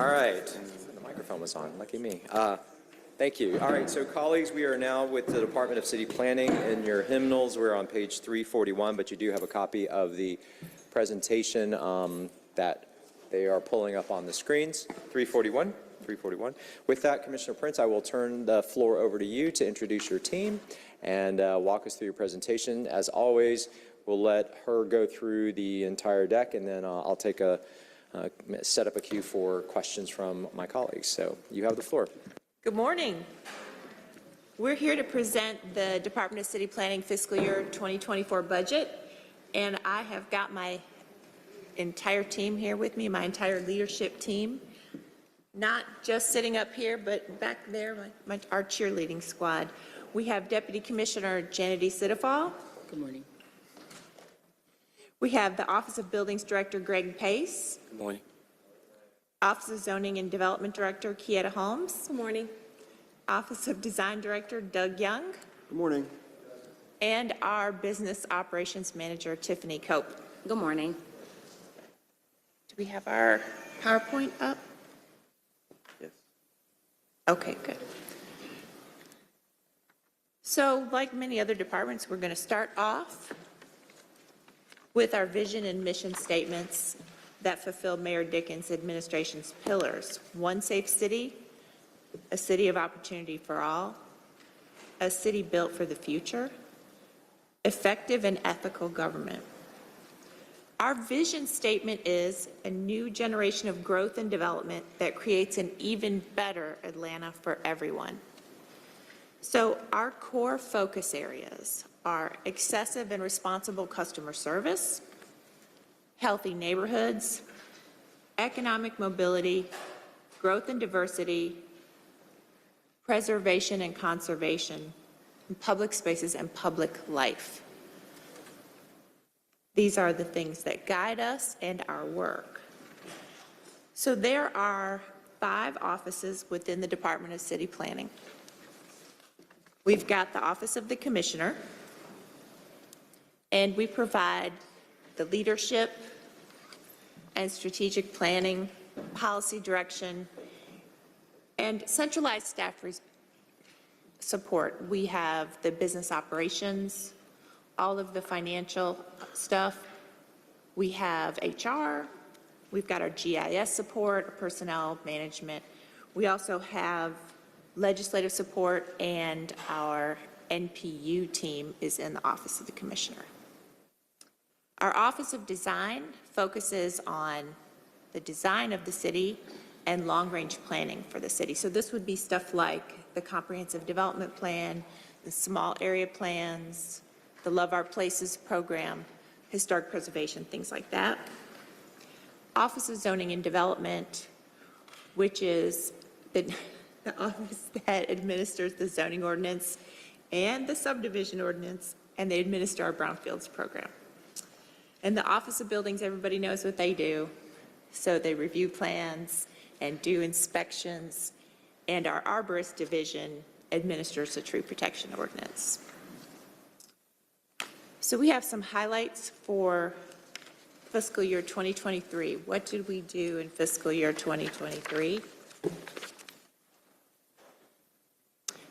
All right. The microphone was on. Lucky me. Thank you. All right, so colleagues, we are now with the Department of City Planning. In your hymnals, we're on page 341, but you do have a copy of the presentation that they are pulling up on the screens. 341. With that, Commissioner Prince, I will turn the floor over to you to introduce your team and walk us through your presentation. As always, we'll let her go through the entire deck, and then I'll take set up a queue for questions from my colleagues. So you have the floor. Good morning. We're here to present the Department of City Planning fiscal year 2024 budget, and I have got my entire team here with me, my entire leadership team. Not just sitting up here, but back there, our cheerleading squad. We have Deputy Commissioner Janity Sidafal. Good morning. We have the Office of Buildings Director Greg Pace. Good morning. Office of Zoning and Development Director Kieta Holmes. Good morning. Office of Design Director Doug Young. Good morning. And our Business Operations Manager Tiffany Cope. Good morning. Do we have our PowerPoint up? Yes. Okay, good. So, like many other departments, we're going to start off with our vision and mission statements that fulfill Mayor Dickens' administration's pillars. One safe city, a city of opportunity for all, a city built for the future, effective and ethical government. Our vision statement is a new generation of growth and development that creates an even better Atlanta for everyone. So our core focus areas are excessive and responsible customer service, healthy neighborhoods, economic mobility, growth and diversity, preservation and conservation, and public spaces and public life. These are the things that guide us and our work. So there are 5 offices within the Department of City Planning. We've got the Office of the Commissioner, and we provide the leadership and strategic planning, policy direction, and centralized staff support. We have the business operations, all of the financial stuff. We have HR. We've got our GIS support, personnel management. We also have legislative support, and our NPU team is in the Office of the Commissioner. Our Office of Design focuses on the design of the city and long-range planning for the city. So this would be stuff like the Comprehensive Development Plan, the small area plans, the Love Our Places program, historic preservation, things like that. Office of Zoning and Development, which is the office that administers the zoning ordinance and the subdivision ordinance, and they administer our brownfields program. And the Office of Buildings, everybody knows what they do. So they review plans and do inspections, and our arborist division administers the tree protection ordinance. So we have some highlights for fiscal year 2023. What did we do in fiscal year 2023?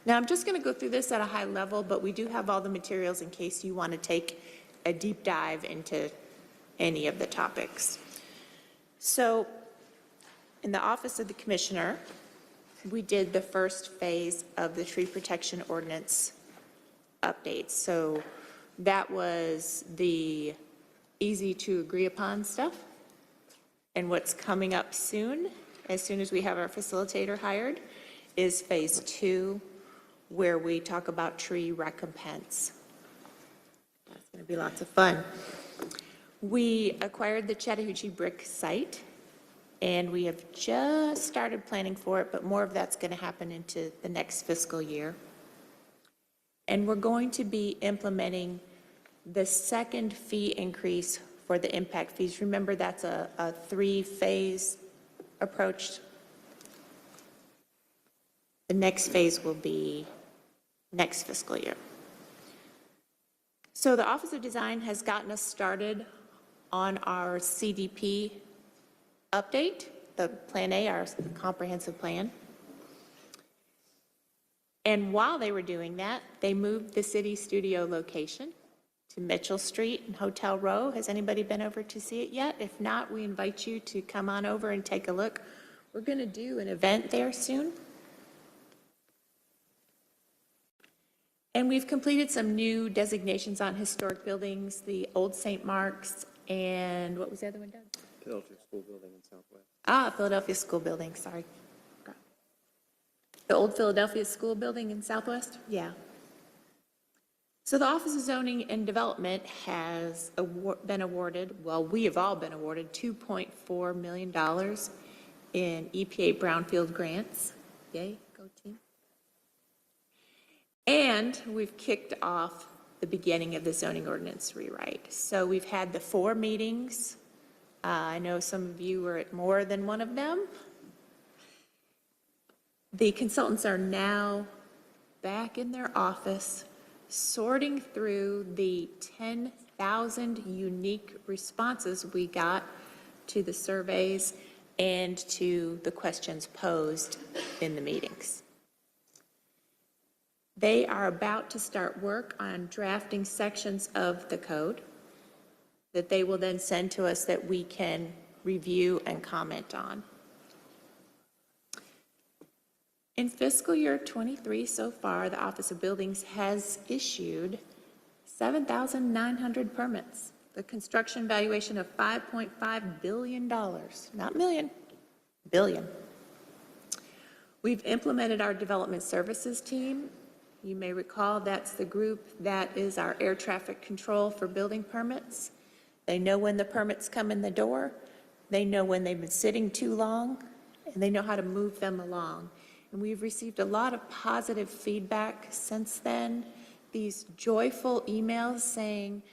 Now, I'm just going to go through this at a high level, but we do have all the materials in case you want to take a deep dive into any of the topics. So, in the Office of the Commissioner, we did the first phase of the tree protection ordinance updates. So, that was the easy to agree upon stuff. And what's coming up soon, as soon as we have our facilitator hired, is phase 2, where we talk about tree recompense. That's going to be lots of fun. We acquired the Chattahoochee Brick site, and we have just started planning for it, but more of that's going to happen into the next fiscal year. And we're going to be implementing the second fee increase for the impact fees. Remember, that's a 3-phase approach. The next phase will be next fiscal year. So the Office of Design has gotten us started on our CDP update. the Plan A, our comprehensive plan. And while they were doing that, they moved the city studio location to Mitchell Street and Hotel Row. Has anybody been over to see it yet? If not, we invite you to come on over and take a look. We're going to do an event there soon. And we've completed some new designations on historic buildings, the old St. Mark's and what was the other one, Doug? Philadelphia School Building in Southwest. Philadelphia School Building, sorry. The old Philadelphia School Building in Southwest? Yeah. So the Office of Zoning and Development has been awarded, well, we have all been awarded $2.4 million in EPA brownfield grants. Yay, go team. And we've kicked off the beginning of the zoning ordinance rewrite. So we've had the 4 meetings. I know some of you were at more than one of them. The consultants are now back in their office sorting through the 10,000 unique responses we got to the surveys and to the questions posed in the meetings. They are about to start work on drafting sections of the code that they will then send to us that we can review and comment on. In fiscal year 23 so far, the Office of Buildings has issued 7,900 permits, the construction valuation of $5.5 billion, not million, billion. We've implemented our development services team. You may recall that's the group that is our air traffic control for building permits. They know when the permits come in the door, they know when they've been sitting too long, and they know how to move them along. And we've received a lot of positive feedback since then. These joyful emails saying,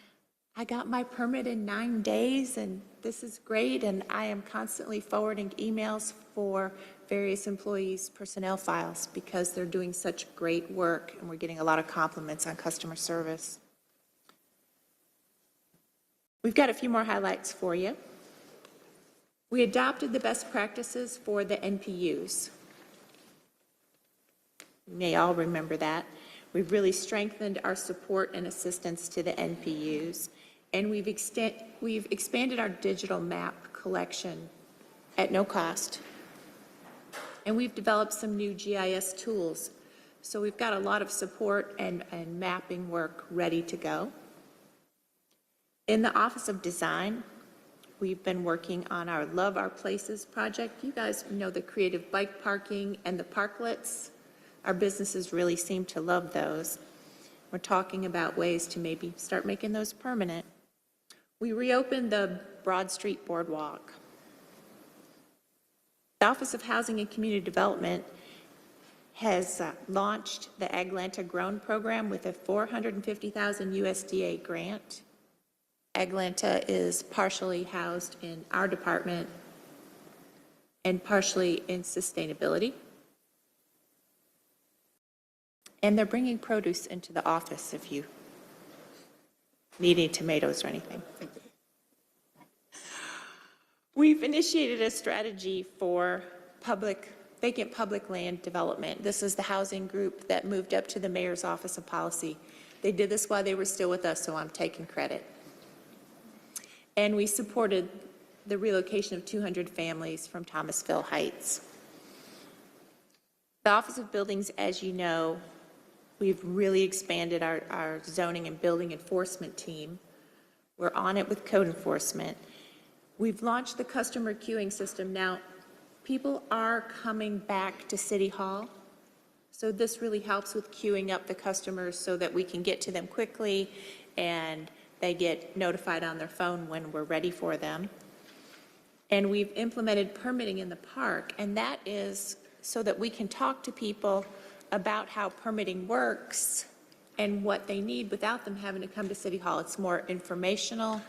I got my permit in 9 days and this is great, and I am constantly forwarding emails for various employees' personnel files because they're doing such great work and we're getting a lot of compliments on customer service. We've got a few more highlights for you. We adopted the best practices for the NPUs. You may all remember that. We've really strengthened our support and assistance to the NPUs, and we've expanded our digital map collection at no cost. And we've developed some new GIS tools. So we've got a lot of support and mapping work ready to go. In the Office of Design, we've been working on our Love Our Places project. You guys know the creative bike parking and the parklets. Our businesses really seem to love those. We're talking about ways to maybe start making those permanent. We reopened the Broad Street Boardwalk. The Office of Housing and Community Development has launched the Atlanta Grown program with a $450,000 USDA grant. Atlanta is partially housed in our department and partially in sustainability. And they're bringing produce into the office if you need any tomatoes or anything. We've initiated a strategy for vacant public land development. This is the housing group that moved up to the mayor's office of policy. They did this while they were still with us, so I'm taking credit. And we supported the relocation of 200 families from Thomasville Heights. The Office of Buildings, as you know, we've really expanded our zoning and building enforcement team. We're on it with code enforcement. We've launched the customer queuing system. Now, people are coming back to City Hall, so this really helps with queuing up the customers so that we can get to them quickly and they get notified on their phone when we're ready for them. And we've implemented permitting in the park, and that is so that we can talk to people about how permitting works and what they need without them having to come to City Hall. It's more informational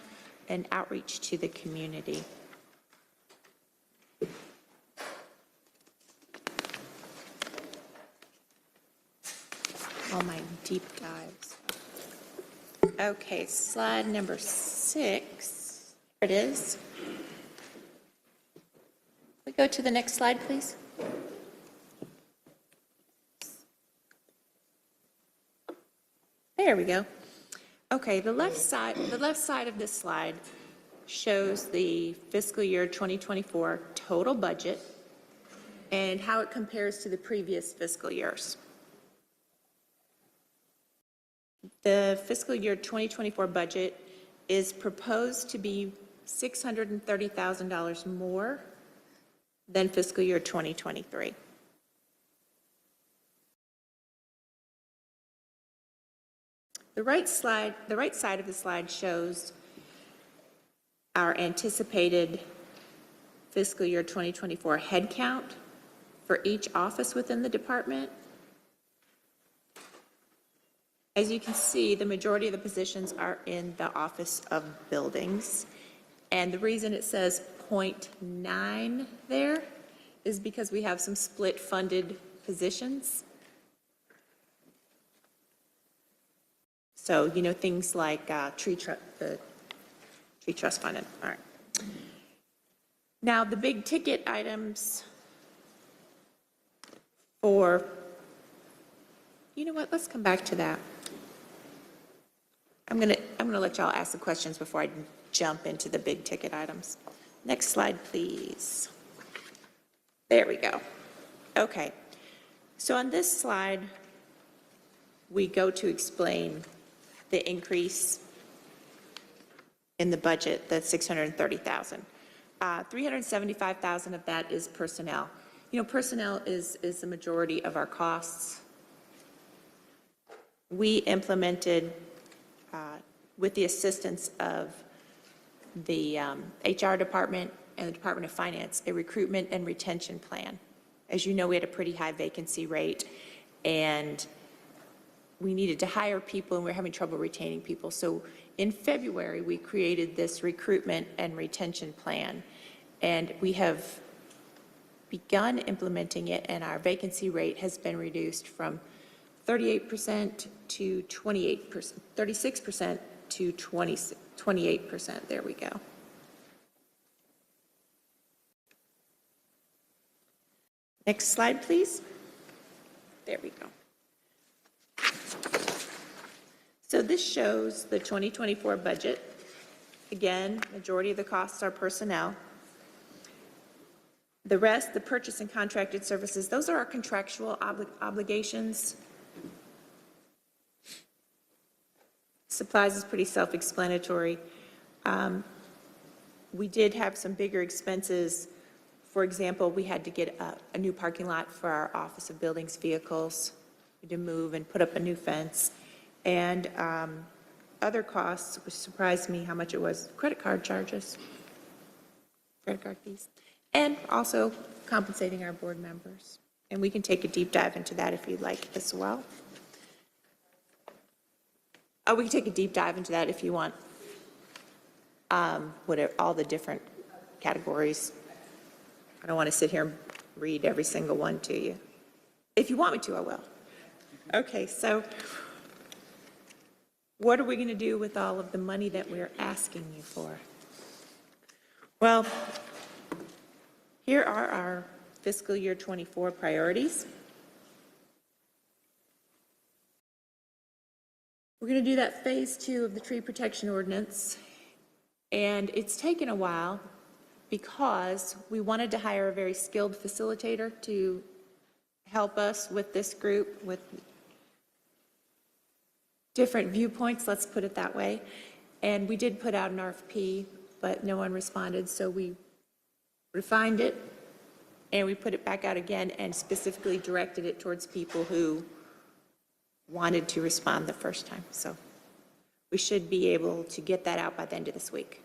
and outreach to the community. All my deep dives. Okay, slide number 6. There it is. We go to the next slide, please. There we go. Okay, the left side of this slide shows the fiscal year 2024 total budget and how it compares to the previous fiscal years. The fiscal year 2024 budget is proposed to be $630,000 more than fiscal year 2023. The right side of the slide shows our anticipated fiscal year 2024 headcount for each office within the department. As you can see, the majority of the positions are in the Office of Buildings. And the reason it says 0.9 there is because we have some split-funded positions. So, you know, things like the tree trust funded. All right. Now, the big ticket items for, you know what, let's come back to that. I'm gonna let y'all ask the questions before I jump into the big ticket items. Next slide, please. There we go. Okay. So on this slide, we go to explain the increase in the budget, the $630,000. $375,000 of that is personnel. You know, personnel is the majority of our costs. We implemented, with the assistance of the HR department and the Department of Finance, a recruitment and retention plan. As you know, we had a pretty high vacancy rate, and we needed to hire people, and we were having trouble retaining people. So in February, we created this recruitment and retention plan, and we have begun implementing it, and our vacancy rate has been reduced from 38% to 28%, 36% to 28%. There we go. Next slide, please. There we go. So this shows the 2024 budget. Again, majority of the costs are personnel. The rest, the purchase and contracted services, those are our contractual obligations. Supplies is pretty self-explanatory. We did have some bigger expenses. For example, we had to get a new parking lot for our Office of Buildings vehicles. We had to move and put up a new fence. And other costs, which surprised me how much it was, credit card charges, credit card fees, and also compensating our board members. And we can take a deep dive into that if you'd like as well. Oh, we can take a deep dive into that if you want. Whatever, all the different categories. I don't want to sit here and read every single one to you. If you want me to, I will. Okay, so what are we going to do with all of the money that we're asking you for? Well, here are our fiscal year 24 priorities. We're going to do that phase 2 of the tree protection ordinance, and it's taken a while because we wanted to hire a very skilled facilitator to help us with this group with different viewpoints, let's put it that way. And we did put out an RFP, but no one responded, so we refined it and we put it back out again and specifically directed it towards people who wanted to respond the first time. So we should be able to get that out by the end of this week.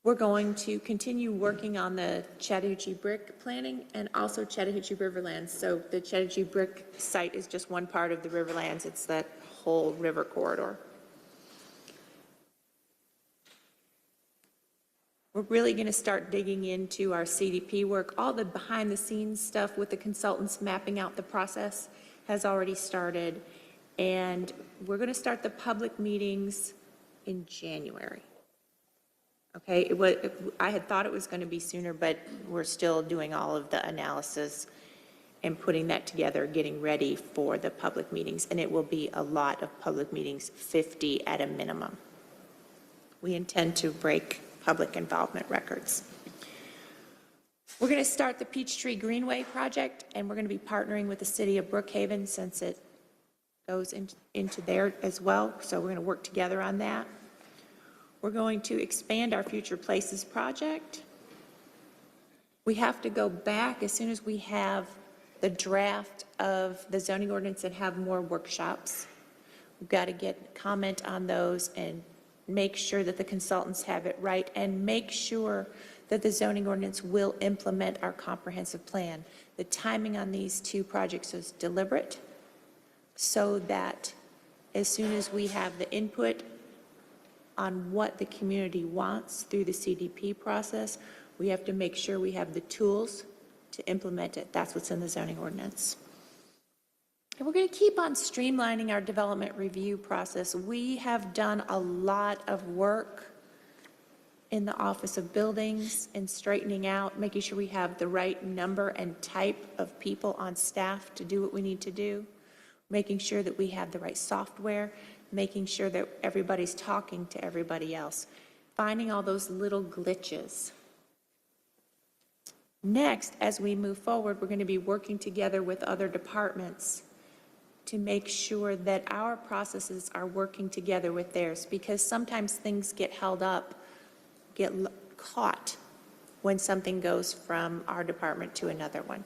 We're going to continue working on the Chattahoochee Brick planning and also Chattahoochee Riverlands. So the Chattahoochee Brick site is just one part of the Riverlands. It's that whole river corridor. We're really going to start digging into our CDP work. All the behind-the-scenes stuff with the consultants mapping out the process has already started. And we're going to start the public meetings in January. Okay, I had thought it was going to be sooner, but we're still doing all of the analysis and putting that together, getting ready for the public meetings, and it will be a lot of public meetings, 50 at a minimum. We intend to break public involvement records. We're going to start the Peachtree Greenway project, and we're going to be partnering with the city of Brookhaven since it goes into there as well, so we're going to work together on that. We're going to expand our Future Places project. We have to go back as soon as we have the draft of the zoning ordinance and have more workshops. We've got to get comment on those and make sure that the consultants have it right and make sure that the zoning ordinance will implement our comprehensive plan. The timing on these two projects is deliberate so that as soon as we have the input on what the community wants through the CDP process, we have to make sure we have the tools to implement it. That's what's in the zoning ordinance. And we're going to keep on streamlining our development review process. We have done a lot of work in the Office of Buildings and straightening out, making sure we have the right number and type of people on staff to do what we need to do, making sure that we have the right software, making sure that everybody's talking to everybody else, finding all those little glitches. Next, as we move forward, we're going to be working together with other departments to make sure that our processes are working together with theirs, because sometimes things get held up, get caught when something goes from our department to another one.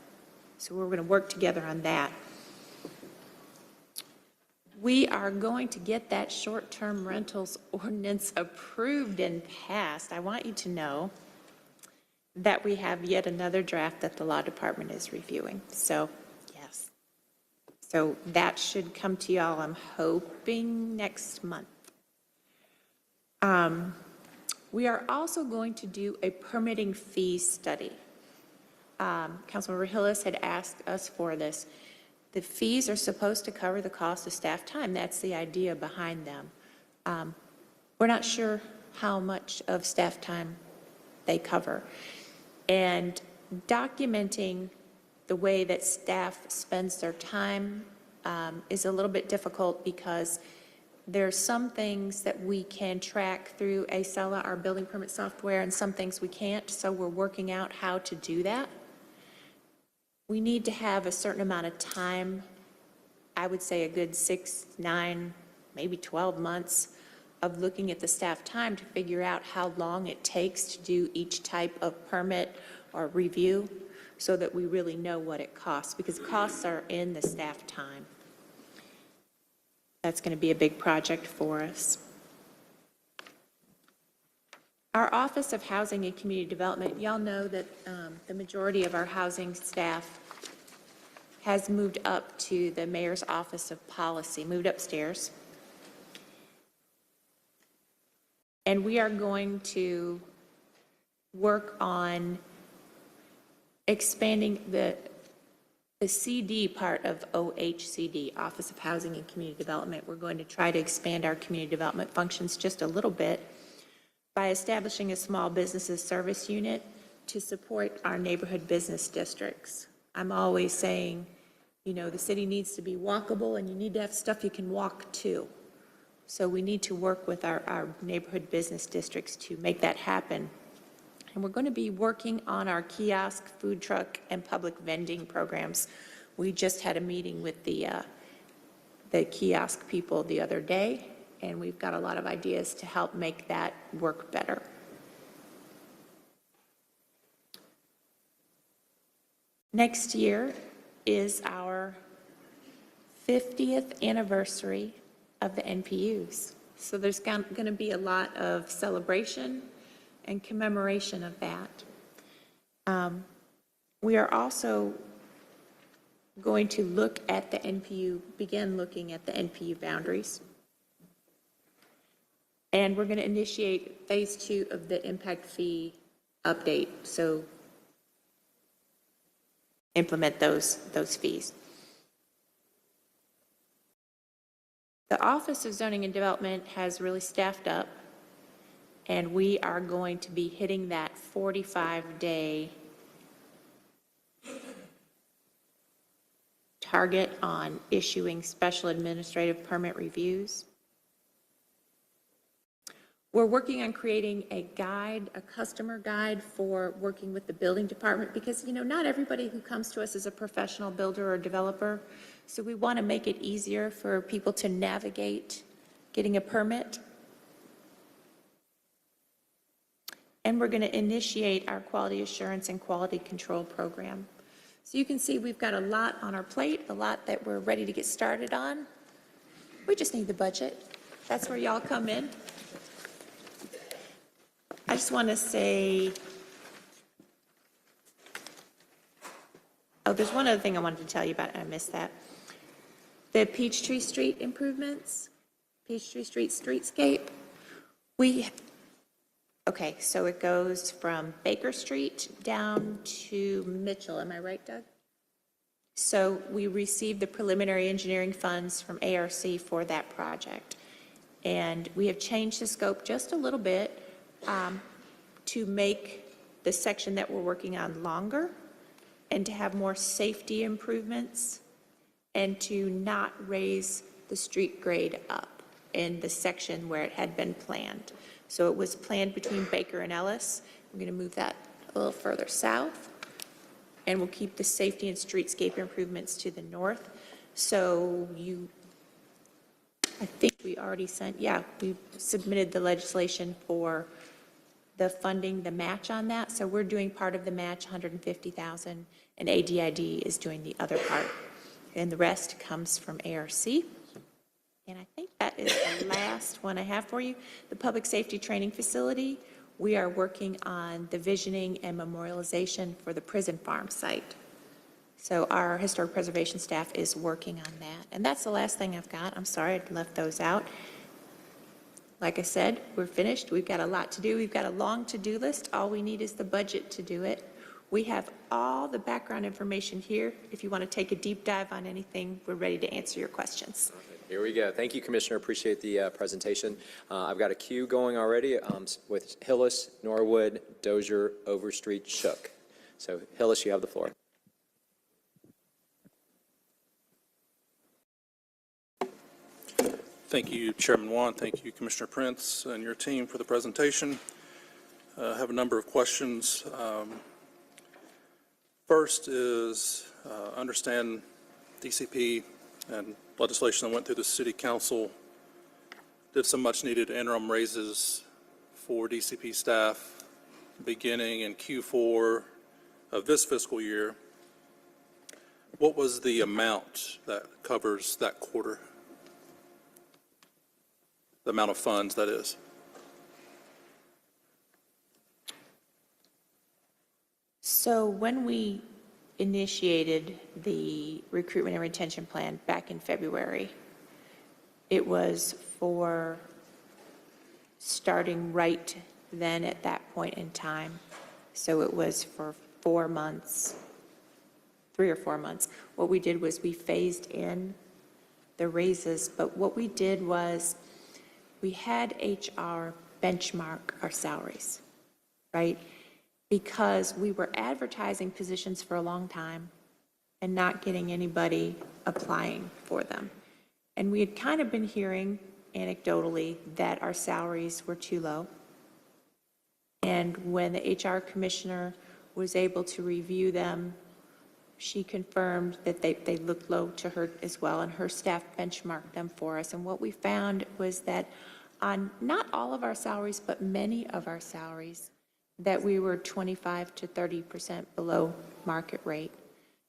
So we're going to work together on that. We are going to get that short-term rentals ordinance approved and passed. I want you to know that we have yet another draft that the law department is reviewing. So, yes. So that should come to y'all, I'm hoping, next month. We are also going to do a permitting fee study. Councilmember Hillis had asked us for this. The fees are supposed to cover the cost of staff time. That's the idea behind them. We're not sure how much of staff time they cover. And documenting the way that staff spends their time is a little bit difficult because there are some things that we can track through Acela, our building permit software, and some things we can't, so we're working out how to do that. We need to have a certain amount of time, I would say a good 6, 9, maybe 12 months of looking at the staff time to figure out how long it takes to do each type of permit or review so that we really know what it costs, because costs are in the staff time. That's going to be a big project for us. Our Office of Housing and Community Development, y'all know that the majority of our housing staff has moved up to the Mayor's Office of Policy, moved upstairs. And we are going to work on expanding the CD part of OHCD, Office of Housing and Community Development. We're going to try to expand our community development functions just a little bit by establishing a small businesses service unit to support our neighborhood business districts. I'm always saying, you know, the city needs to be walkable and you need to have stuff you can walk to. So we need to work with our neighborhood business districts to make that happen. And we're going to be working on our kiosk, food truck, and public vending programs. We just had a meeting with the kiosk people the other day, and we've got a lot of ideas to help make that work better. Next year is our 50th anniversary of the NPUs. So there's going to be a lot of celebration and commemoration of that. We are also going to look at the NPU, begin looking at the NPU boundaries. And we're going to initiate phase 2 of the impact fee update. So implement those fees. The Office of Zoning and Development has really staffed up, And we are going to be hitting that 45-day target on issuing special administrative permit reviews. We're working on creating a guide, a customer guide for working with the building department because, you know, not everybody who comes to us is a professional builder or developer. So we want to make it easier for people to navigate getting a permit. And we're going to initiate our quality assurance and quality control program. So you can see we've got a lot on our plate, a lot that we're ready to get started on. We just need the budget. That's where y'all come in. I just want to say, oh, there's one other thing I wanted to tell you about, and I missed that. The Peachtree Street improvements, Peachtree Street streetscape. Okay, so it goes from Baker Street down to Mitchell, am I right, Doug? So we received the preliminary engineering funds from ARC for that project. And we have changed the scope just a little bit to make the section that we're working on longer and to have more safety improvements and to not raise the street grade up in the section where it had been planned. So it was planned between Baker and Ellis. We're going to move that a little further south, and we'll keep the safety and streetscape improvements to the north. So I think we already sent, yeah, we submitted the legislation for the funding, the match on that. So we're doing part of the match, $150,000, and ADID is doing the other part. And the rest comes from ARC. And I think that is the last one I have for you. The public safety training facility, we are working on the visioning and memorialization for the prison farm site. So our historic preservation staff is working on that. And that's the last thing I've got. I'm sorry I left those out. Like I said, we're finished. We've got a lot to do. We've got a long to-do list. All we need is the budget to do it. We have all the background information here. If you want to take a deep dive on anything, we're ready to answer your questions. Here we go. Thank you, Commissioner. Appreciate the presentation. I've got a queue going already with Hillis, Norwood, Dozier, Overstreet, Shook. So Hillis, you have the floor. Thank you, Chairman Wan. Thank you, Commissioner Prince and your team for the presentation. I have a number of questions. First is understand DCP and legislation that went through the City Council did some much-needed interim raises for DCP staff beginning in Q4 of this fiscal year. What was the amount that covers that quarter? The amount of funds, that is. So when we initiated the recruitment and retention plan back in February, it was for starting right then at that point in time. So it was for 4 months, 3 or 4 months. What we did was we phased in the raises, but what we did was we had HR benchmark our salaries, right? Because we were advertising positions for a long time and not getting anybody applying for them. And we had kind of been hearing anecdotally that our salaries were too low. And when the HR commissioner was able to review them, she confirmed that they looked low to her as well, and her staff benchmarked them for us. And what we found was that on not all of our salaries, but many of our salaries, that we were 25 to 30% below market rate.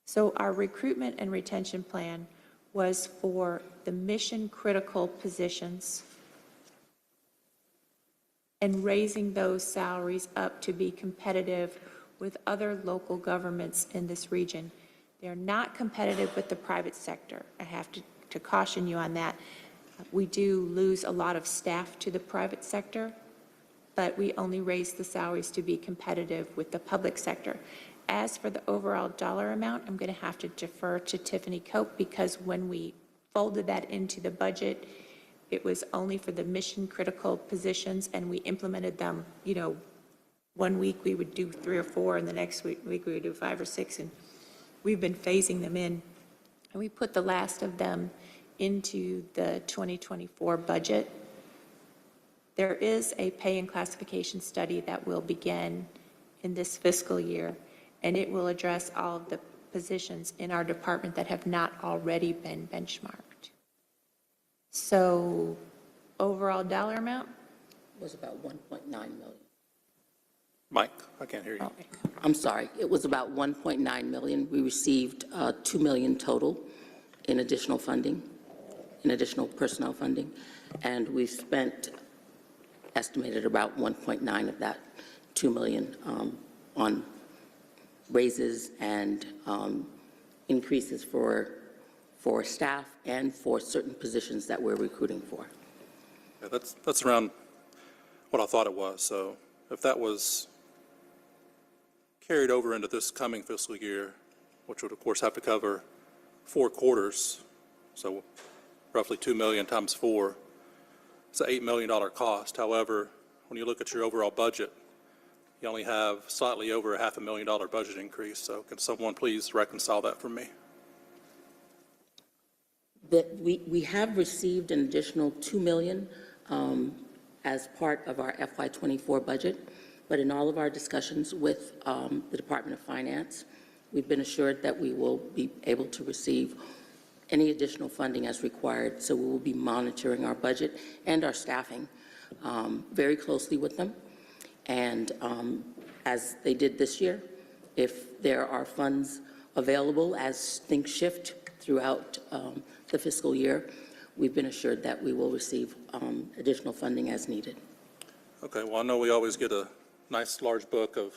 So our recruitment and retention plan was for the mission critical positions and raising those salaries up to be competitive with other local governments in this region. They're not competitive with the private sector. I have to caution you on that. We do lose a lot of staff to the private sector, but we only raise the salaries to be competitive with the public sector. As for the overall dollar amount, I'm going to have to defer to Tiffany Cope, because when we folded that into the budget, it was only for the mission-critical positions, and we implemented them, you know, one week we would do 3 or 4, and the next week we would do 5 or 6, and we've been phasing them in. And we put the last of them into the 2024 budget. There is a pay and classification study that will begin in this fiscal year, and it will address all of the positions in our department that have not already been benchmarked. So overall dollar amount? Was about 1.9 million. Mike, I can't hear you. I'm sorry, it was about 1.9 million. We received 2 million total in additional funding, in additional personnel funding, and we've spent, estimated about 1.9 of that 2 million on raises and increases for staff and for certain positions that we're recruiting for. Yeah, that's around what I thought it was. So if that was carried over into this coming fiscal year, which would of course have to cover 4 quarters, so roughly 2 million times 4, it's an $8 million cost. However, when you look at your overall budget, you only have slightly over a $500,000 budget increase. So can someone please reconcile that for me? That we have received an additional 2 million as part of our FY24 budget, but in all of our discussions with the Department of Finance, we've been assured that we will be able to receive any additional funding as required. So we will be monitoring our budget and our staffing very closely with them. And as they did this year, if there are funds available as things shift throughout the fiscal year, we've been assured that we will receive additional funding as needed. Okay, well, I know we always get a nice large book of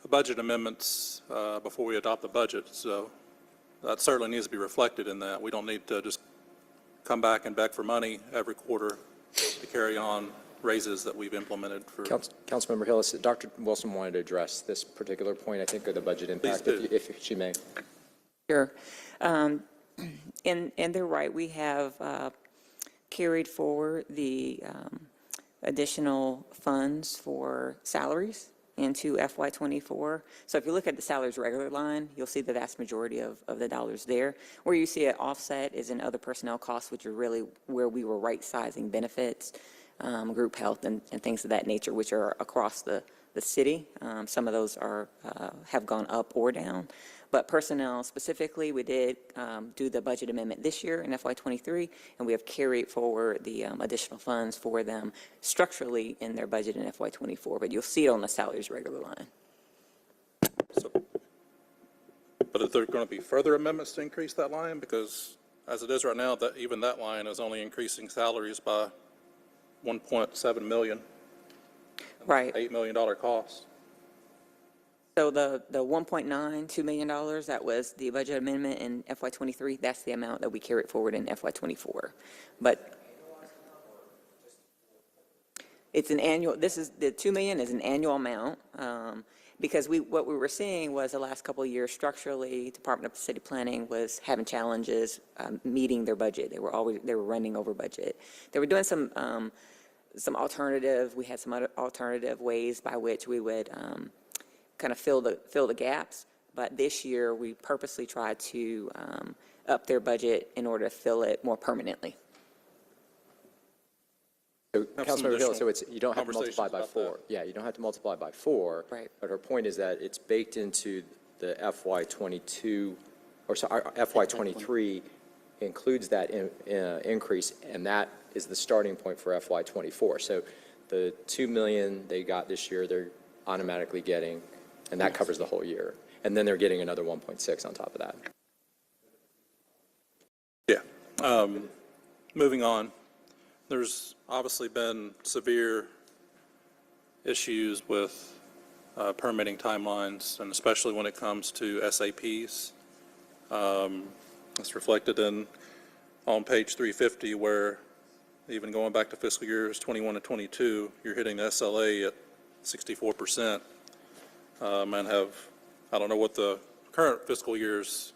budget amendments before we adopt the budget, so that certainly needs to be reflected in that. We don't need to just come back and beg for money every quarter to carry on raises that we've implemented for. Councilmember Hillis, Dr. Wilson wanted to address this particular point, I think, of the budget impact, if she may. Sure. And they're right. We have carried forward the additional funds for salaries into FY24. So if you look at the salaries regular line, you'll see the vast majority of the dollars there. Where you see it offset is in other personnel costs, which are really where we were right-sizing benefits, group health, and things of that nature, which are across the city. Some of those are have gone up or down. But personnel specifically, we did do the budget amendment this year in FY23, and we have carried forward the additional funds for them structurally in their budget in FY24, but you'll see it on the salaries regular line. So, but are there going to be further amendments to increase that line? Because as it is right now, that even that line is only increasing salaries by 1.7 million. Right. $8 million cost. So the $1.92 million, that was the budget amendment in FY23, that's the amount that we carried forward in FY24. But it's an annual, this is, the $2 million is an annual amount, because what we were seeing was the last couple of years structurally, Department of City Planning was having challenges meeting their budget. They were running over budget. They were doing some alternative, we had some other alternative ways by which we would kind of fill the gaps, but this year we purposely tried to up their budget in order to fill it more permanently. So, Have some Councilmember Hill, additional so it's, you don't have to multiply conversations by about 4. that. Yeah, you don't have to multiply by 4. Right. But her point is that it's baked into the FY22, or sorry, FY23 includes that increase, and that is the starting point for FY24. So the 2 million they got this year, they're automatically getting, and that covers the whole year. And then they're getting another 1.6 on top of that. Yeah. Moving on, there's obviously been severe issues with permitting timelines, and especially when it comes to SAPs. It's reflected on page 350, where even going back to fiscal years 21 and 22, you're hitting the SLA at 64%. And I don't know what the current fiscal year's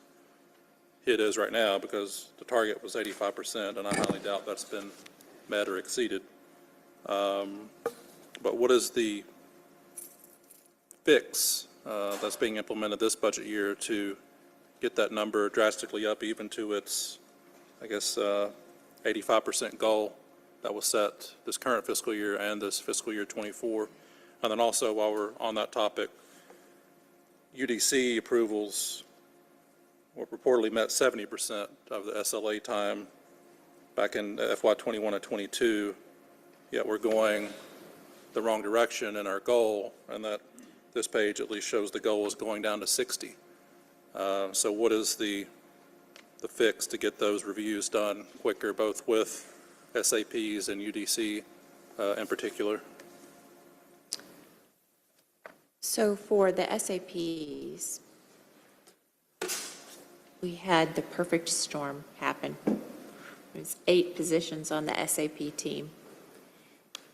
hit is right now, because the target was 85%, and I highly doubt that's been met or exceeded. But what is the fix that's being implemented this budget year to get that number drastically up even to its, I guess, 85% goal that was set this current fiscal year and this fiscal year 24? And then also, while we're on that topic, UDC approvals were reportedly met 70% of the SLA time back in FY21 and 22, yet we're going the wrong direction in our goal, and that this page at least shows the goal is going down to 60. So what is the fix to get those reviews done quicker, both with SAPs and UDC in particular? So for the SAPs, we had the perfect storm happen. There's 8 positions on the SAP team.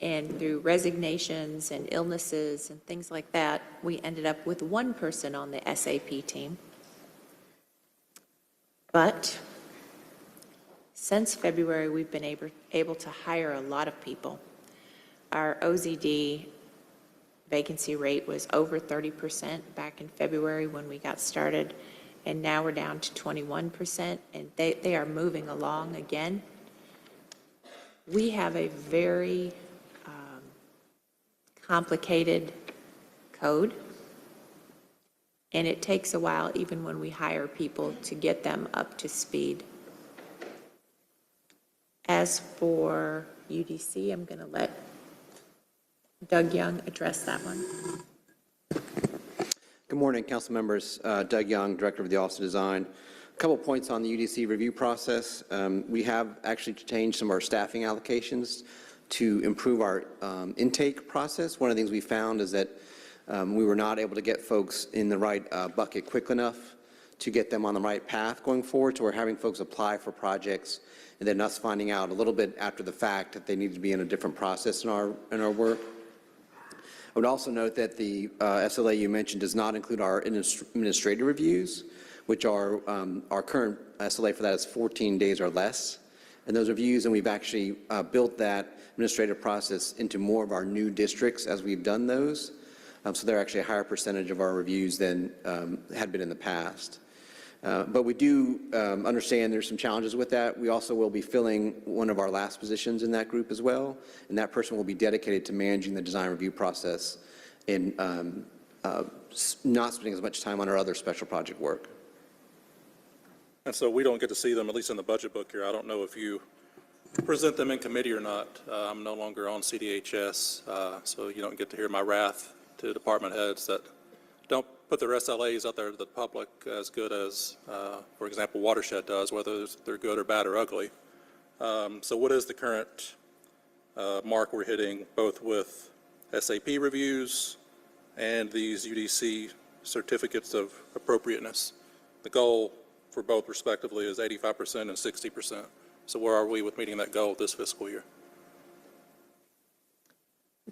And through resignations and illnesses and things like that, we ended up with 1 person on the SAP team. But since February, we've been able to hire a lot of people. Our OZD vacancy rate was over 30% back in February when we got started, and now we're down to 21%, and they are moving along again. We have a very complicated code, and it takes a while, even when we hire people, to get them up to speed. As for UDC, I'm going to let Doug Young address that one. Good morning, council members. Doug Young, Director of the Office of Design. A couple points on the UDC review process. We have actually changed some of our staffing allocations to improve our intake process. One of the things we found is that we were not able to get folks in the right bucket quick enough to get them on the right path going forward. So we're having folks apply for projects and then us finding out a little bit after the fact that they need to be in a different process in our work. I would also note that the SLA you mentioned does not include our administrative reviews, which are our current SLA for that is 14 days or less. And those reviews, and we've actually built that administrative process into more of our new districts as we've done those. So they're actually a higher percentage of our reviews than had been in the past. But we do understand there's some challenges with that. We also will be filling one of our last positions in that group as well, and that person will be dedicated to managing the design review process and not spending as much time on our other special project work. And so we don't get to see them, at least in the budget book here. I don't know if you present them in committee or not. I'm no longer on CDHS, so you don't get to hear my wrath to department heads that don't put their SLAs out there to the public as good as, for example, Watershed does, whether they're good or bad or ugly. So what is the current mark we're hitting, both with SAP reviews and these UDC certificates of appropriateness? The goal for both respectively is 85% and 60%. So where are we with meeting that goal this fiscal year?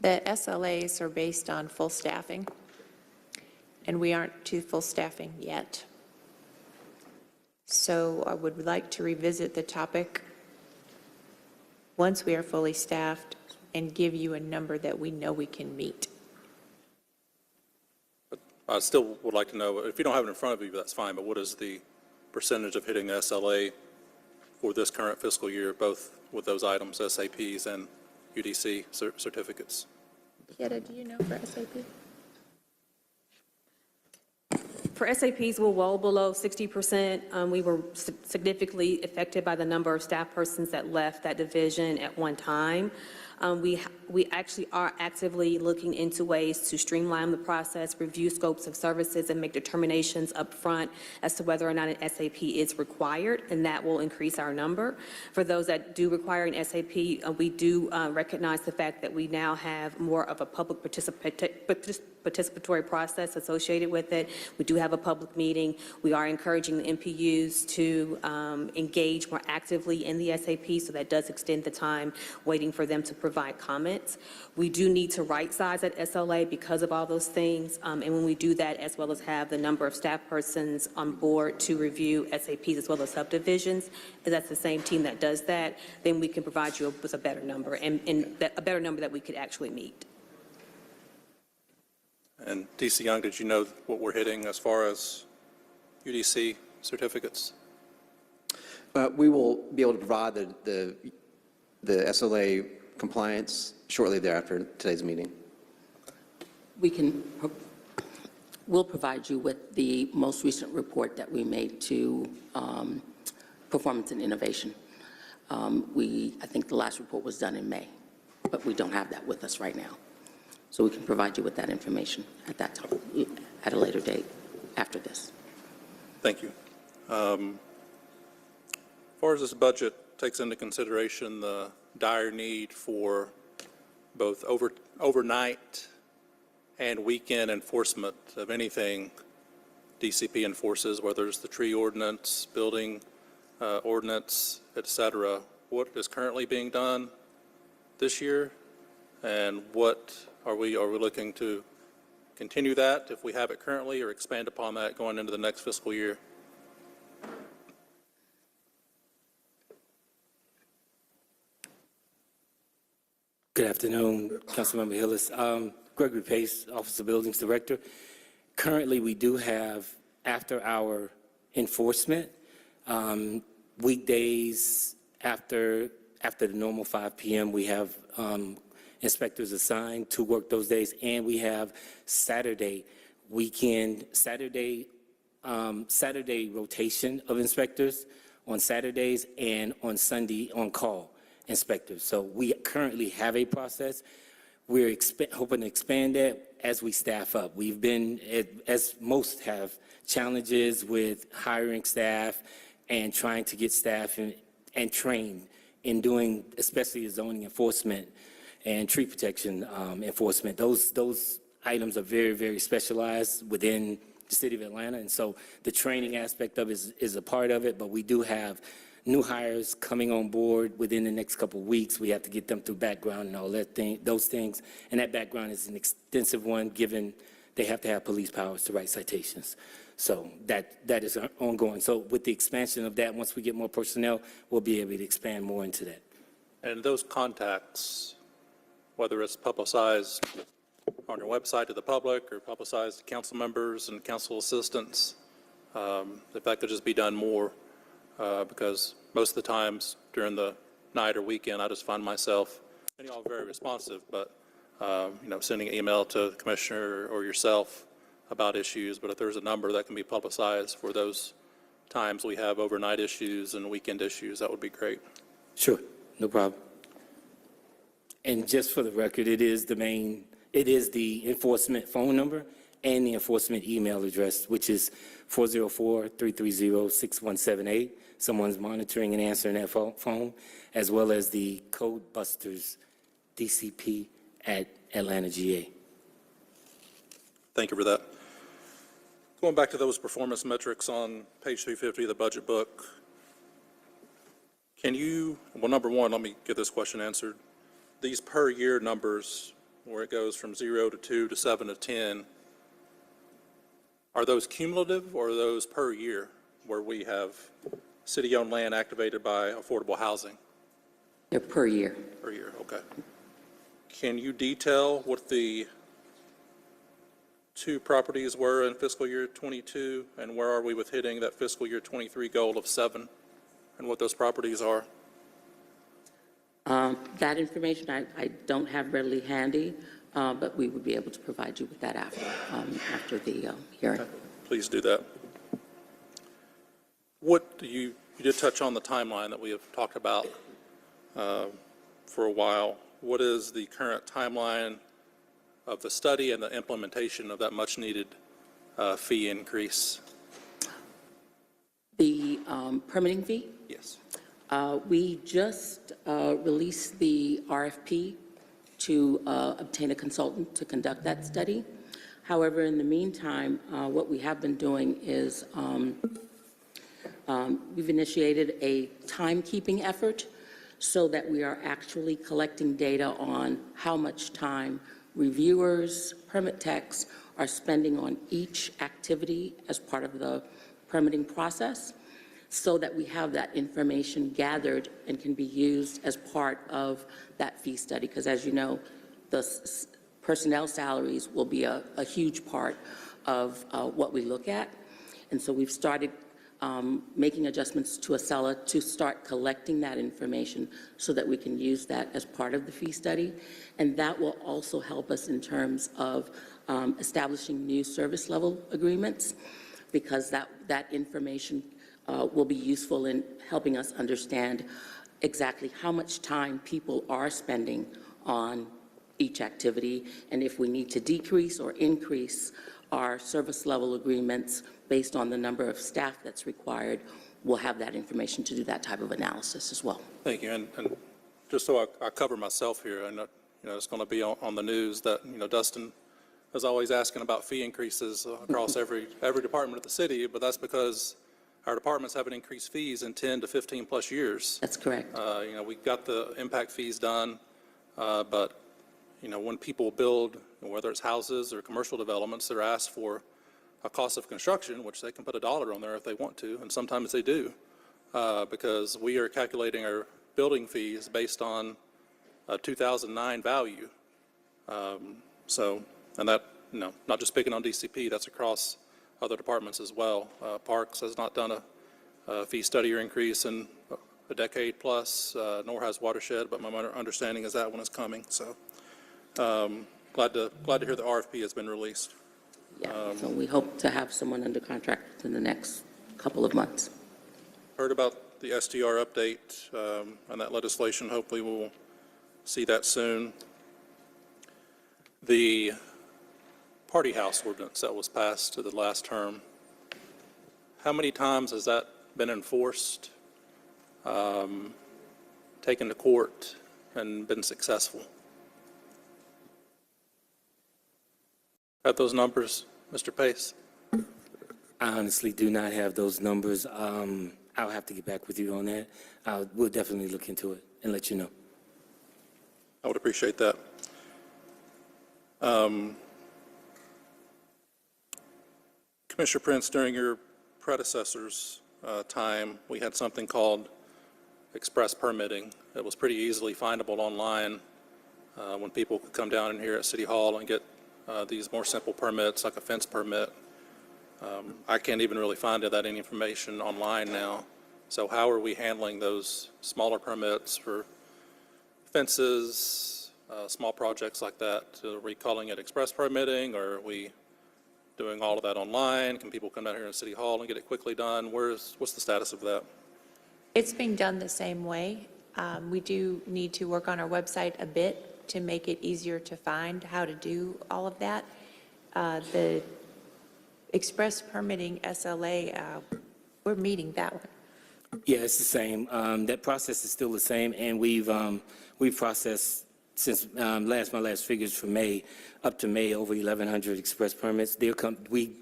The SLAs are based on full staffing, and we aren't to full staffing yet. So I would like to revisit the topic once we are fully staffed and give you a number that we know we can meet. But I still would like to know, if you don't have it in front of you, that's fine, but what is the percentage of hitting the SLA for this current fiscal year, both with those items, SAPs and UDC certificates? Kieta, do you know for SAP? For SAPs, we're well below 60%. We were significantly affected by the number of staff persons that left that division at one time. We actually are actively looking into ways to streamline the process, review scopes of services, and make determinations up front as to whether or not an SAP is required, and that will increase our number. For those that do require an SAP, we do recognize the fact that we now have more of a public participatory process associated with it. We do have a public meeting. We are encouraging the MPUs to engage more actively in the SAP, so that does extend the time waiting for them to provide comments. We do need to right-size that SLA because of all those things, and when we do that, as well as have the number of staff persons on board to review SAPs as well as subdivisions, and that's the same team that does that, then we can provide you with a better number, and a better number that we could actually meet. And DC Young, did you know what we're hitting as far as UDC certificates? We will be able to provide the SLA compliance shortly thereafter today's meeting. We'll provide you with the most recent report that we made to Performance and Innovation. I think the last report was done in May, but we don't have that with us right now. So we can provide you with that information at that time, at a later date after this. Thank you. As far as this budget takes into consideration the dire need for both overnight and weekend enforcement of anything DCP enforces, whether it's the tree ordinance, building ordinance, et cetera, what is currently being done this year, and what are we looking to continue that if we have it currently, or expand upon that going into the next fiscal year? Good afternoon, Councilmember Hillis. Gregory Pace, Office of Buildings Director. Currently, we do have after-hour enforcement. Weekdays after the normal 5 p.m., we have inspectors assigned to work those days, and we have Saturday rotation of inspectors on Saturdays and on Sunday on-call inspectors. So we currently have a process. We're hoping to expand that as we staff up. We've been, as most have, challenges with hiring staff and trying to get staff and trained in doing, especially zoning enforcement and tree protection enforcement. Those items are very, very specialized within the city of Atlanta, and so the training aspect of it is a part of it, but we do have new hires coming on board within the next couple of weeks. We have to get them through background and all those things, and that background is an extensive one, given they have to have police powers to write citations. So that is ongoing. So with the expansion of that, once we get more personnel, we'll be able to expand more into that. And those contacts, whether it's publicized on your website to the public or publicized to council members and council assistants, if that could just be done more, because most of the times during the night or weekend, I just find myself, and y'all are very responsive, but sending an email to the commissioner or yourself about issues. But if there's a number that can be publicized for those times we have overnight issues and weekend issues, that would be great. Sure, no problem. And just for the record, it is the enforcement phone number and the enforcement email address, which is 404-330-6178. Someone's monitoring and answering that phone, as well as the Code Busters DCP at Atlanta, GA. Thank you for that. Going back to those performance metrics on page 350 of the budget book, can you, well, number one, let me get this question answered. These per year numbers, where it goes from 0 to 2 to 7 to 10, are those cumulative or are those per year, where we have city-owned land activated by affordable housing? They're per year. Per year, okay. Can you detail what the 2 properties were in fiscal year 22, and where are we with hitting that fiscal year 23 goal of 7, and what those properties are? That information I don't have readily handy, but we would be able to provide you with that after the hearing. Okay. Please do that. What do you did touch on the timeline that we have talked about for a while. What is the current timeline of the study and the implementation of that much-needed fee increase? The permitting fee? Yes. We just released the RFP to obtain a consultant to conduct that study. However, in the meantime, what we have been doing is we've initiated a timekeeping effort so that we are actually collecting data on how much time reviewers, permit techs are spending on each activity as part of the permitting process, so that we have that information gathered and can be used as part of that fee study. Because as you know, the personnel salaries will be a huge part of what we look at. And so we've started making adjustments to Acela to start collecting that information so that we can use that as part of the fee study. And that will also help us in terms of establishing new service level agreements, because that information will be useful in helping us understand exactly how much time people are spending on each activity, and if we need to decrease or increase our service level agreements based on the number of staff that's required, we'll have that information to do that type of analysis as well. Thank you. And just so I cover myself here, I know, it's going to be on the news that, Dustin is always asking about fee increases across every department of the city, but that's because our departments haven't increased fees in 10 to 15 plus years. That's correct. We got the impact fees done, but when people build, whether it's houses or commercial developments, they're asked for a cost of construction, which they can put $1 on there if they want to, and sometimes they do, because we are calculating our building fees based on a 2009 value. And that, not just picking on DCP, that's across other departments as well. Parks has not done a fee study or increase in a decade plus, nor has Watershed, but my understanding is that one is coming. So glad to hear the RFP has been released. Yeah, so we hope to have someone under contract in the next couple of months. Heard about the STR update and that legislation. Hopefully we'll see that soon. The party house ordinance that was passed to the last term, how many times has that been enforced, taken to court, and been successful? Have those numbers, Mr. Pace? I honestly do not have those numbers. I'll have to get back with you on that. We'll definitely look into it and let you know. I would appreciate that. Commissioner Prince, during your predecessor's time, we had something called express permitting. It was pretty easily findable online when people could come down in here at City Hall and get these more simple permits, like a fence permit. I can't even really find that any information online now. So how are we handling those smaller permits for fences, small projects like that? Are we calling it express permitting, or are we doing all of that online? Can people come down here in City Hall and get it quickly done? What's the status of that? It's being done the same way. We do need to work on our website a bit to make it easier to find how to do all of that. The express permitting SLA, we're meeting that one. Yeah, it's the same. That process is still the same, and we've processed since my last figures for May, up to May, over 1,100 express permits. We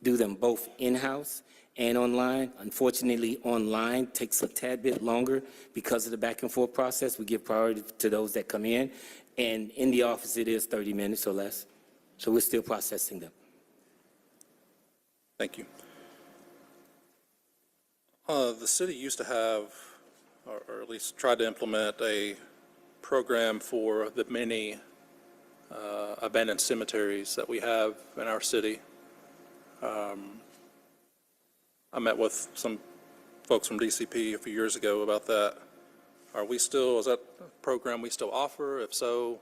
do them both in-house and online. Unfortunately, online takes a tad bit longer because of the back and forth process. We give priority to those that come in, and in the office it is 30 minutes or less. So we're still processing them. Thank you. The city used to have, or at least tried to implement, a program for the many abandoned cemeteries that we have in our city. I met with some folks from DCP a few years ago about that. Is that a program we still offer? If so,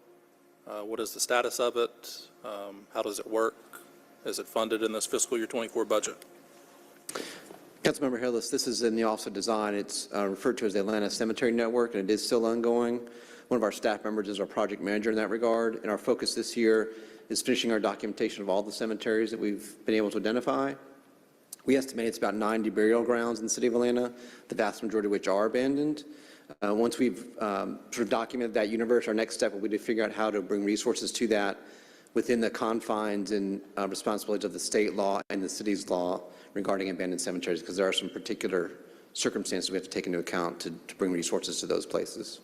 what is the status of it? How does it work? Is it funded in this fiscal year 24 budget? Councilmember Hillis, this is in the Office of Design. It's referred to as the Atlanta Cemetery Network, and it is still ongoing. One of our staff members is our project manager in that regard, and our focus this year is finishing our documentation of all the cemeteries that we've been able to identify. We estimate it's about 90 burial grounds in the city of Atlanta, the vast majority of which are abandoned. Once we've sort of documented that universe, our next step will be to figure out how to bring resources to that within the confines and responsibilities of the state law and the city's law regarding abandoned cemeteries, because there are some particular circumstances we have to take into account to bring resources to those places.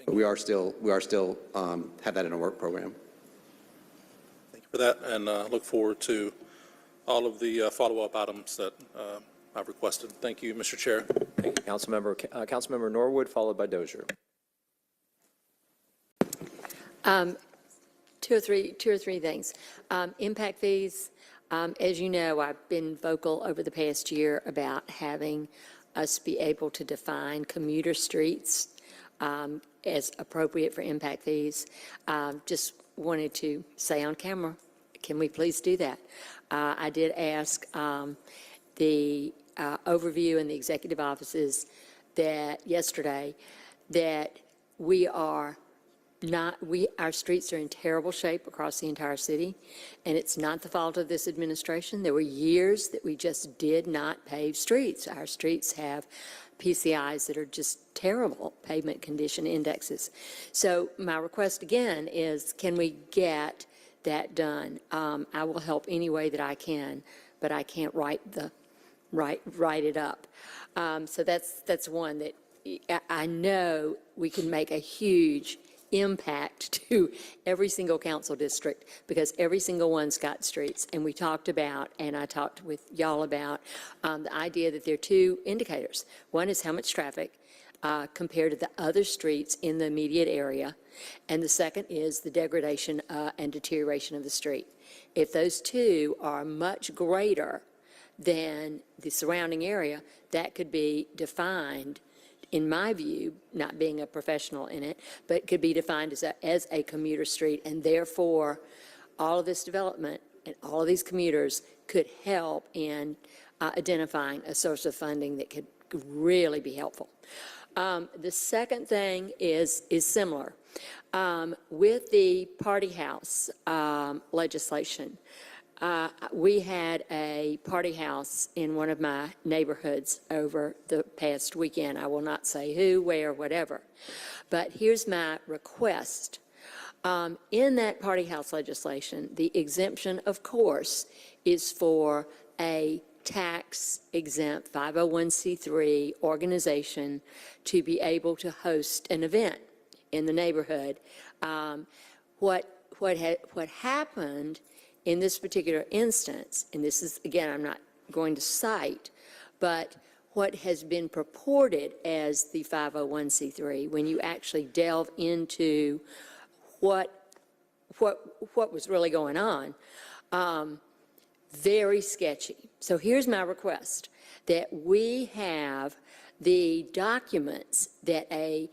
But we are still have that in our work program. Thank you for that, and look forward to all of the follow-up items that I've requested. Thank you, Mr. Chair. Thank you, Councilmember Norwood, followed by Dozier. Two or three things. Impact fees, as you know, I've been vocal over the past year about having us be able to define commuter streets as appropriate for impact fees. Just wanted to say on camera, can we please do that? I did ask the overview in the executive offices that yesterday that our streets are in terrible shape across the entire city, and it's not the fault of this administration. There were years that we just did not pave streets. Our streets have PCIs that are just terrible, pavement condition indexes. So my request again is, can we get that done? I will help any way that I can, but I can't write it up. So that's one that I know we can make a huge impact to every single council district, because every single one's got streets. And we talked about, and I talked with y'all about, the idea that there are two indicators. One is how much traffic compared to the other streets in the immediate area, and the second is the degradation and deterioration of the street. If those two are much greater than the surrounding area, that could be defined, in my view, not being a professional in it, but could be defined as a commuter street, and therefore all of this development and all of these commuters could help in identifying a source of funding that could really be helpful. The second thing is similar. With the party house legislation, we had a party house in one of my neighborhoods over the past weekend. I will not say who, where, whatever. But here's my request. In that party house legislation, the exemption, of course, is for a tax-exempt 501c3 organization to be able to host an event in the neighborhood. What happened in this particular instance, and this is, again, I'm not going to cite, but what has been purported as the 501c3, when you actually delve into what was really going on, very sketchy. So here's my request, that we have the documents that a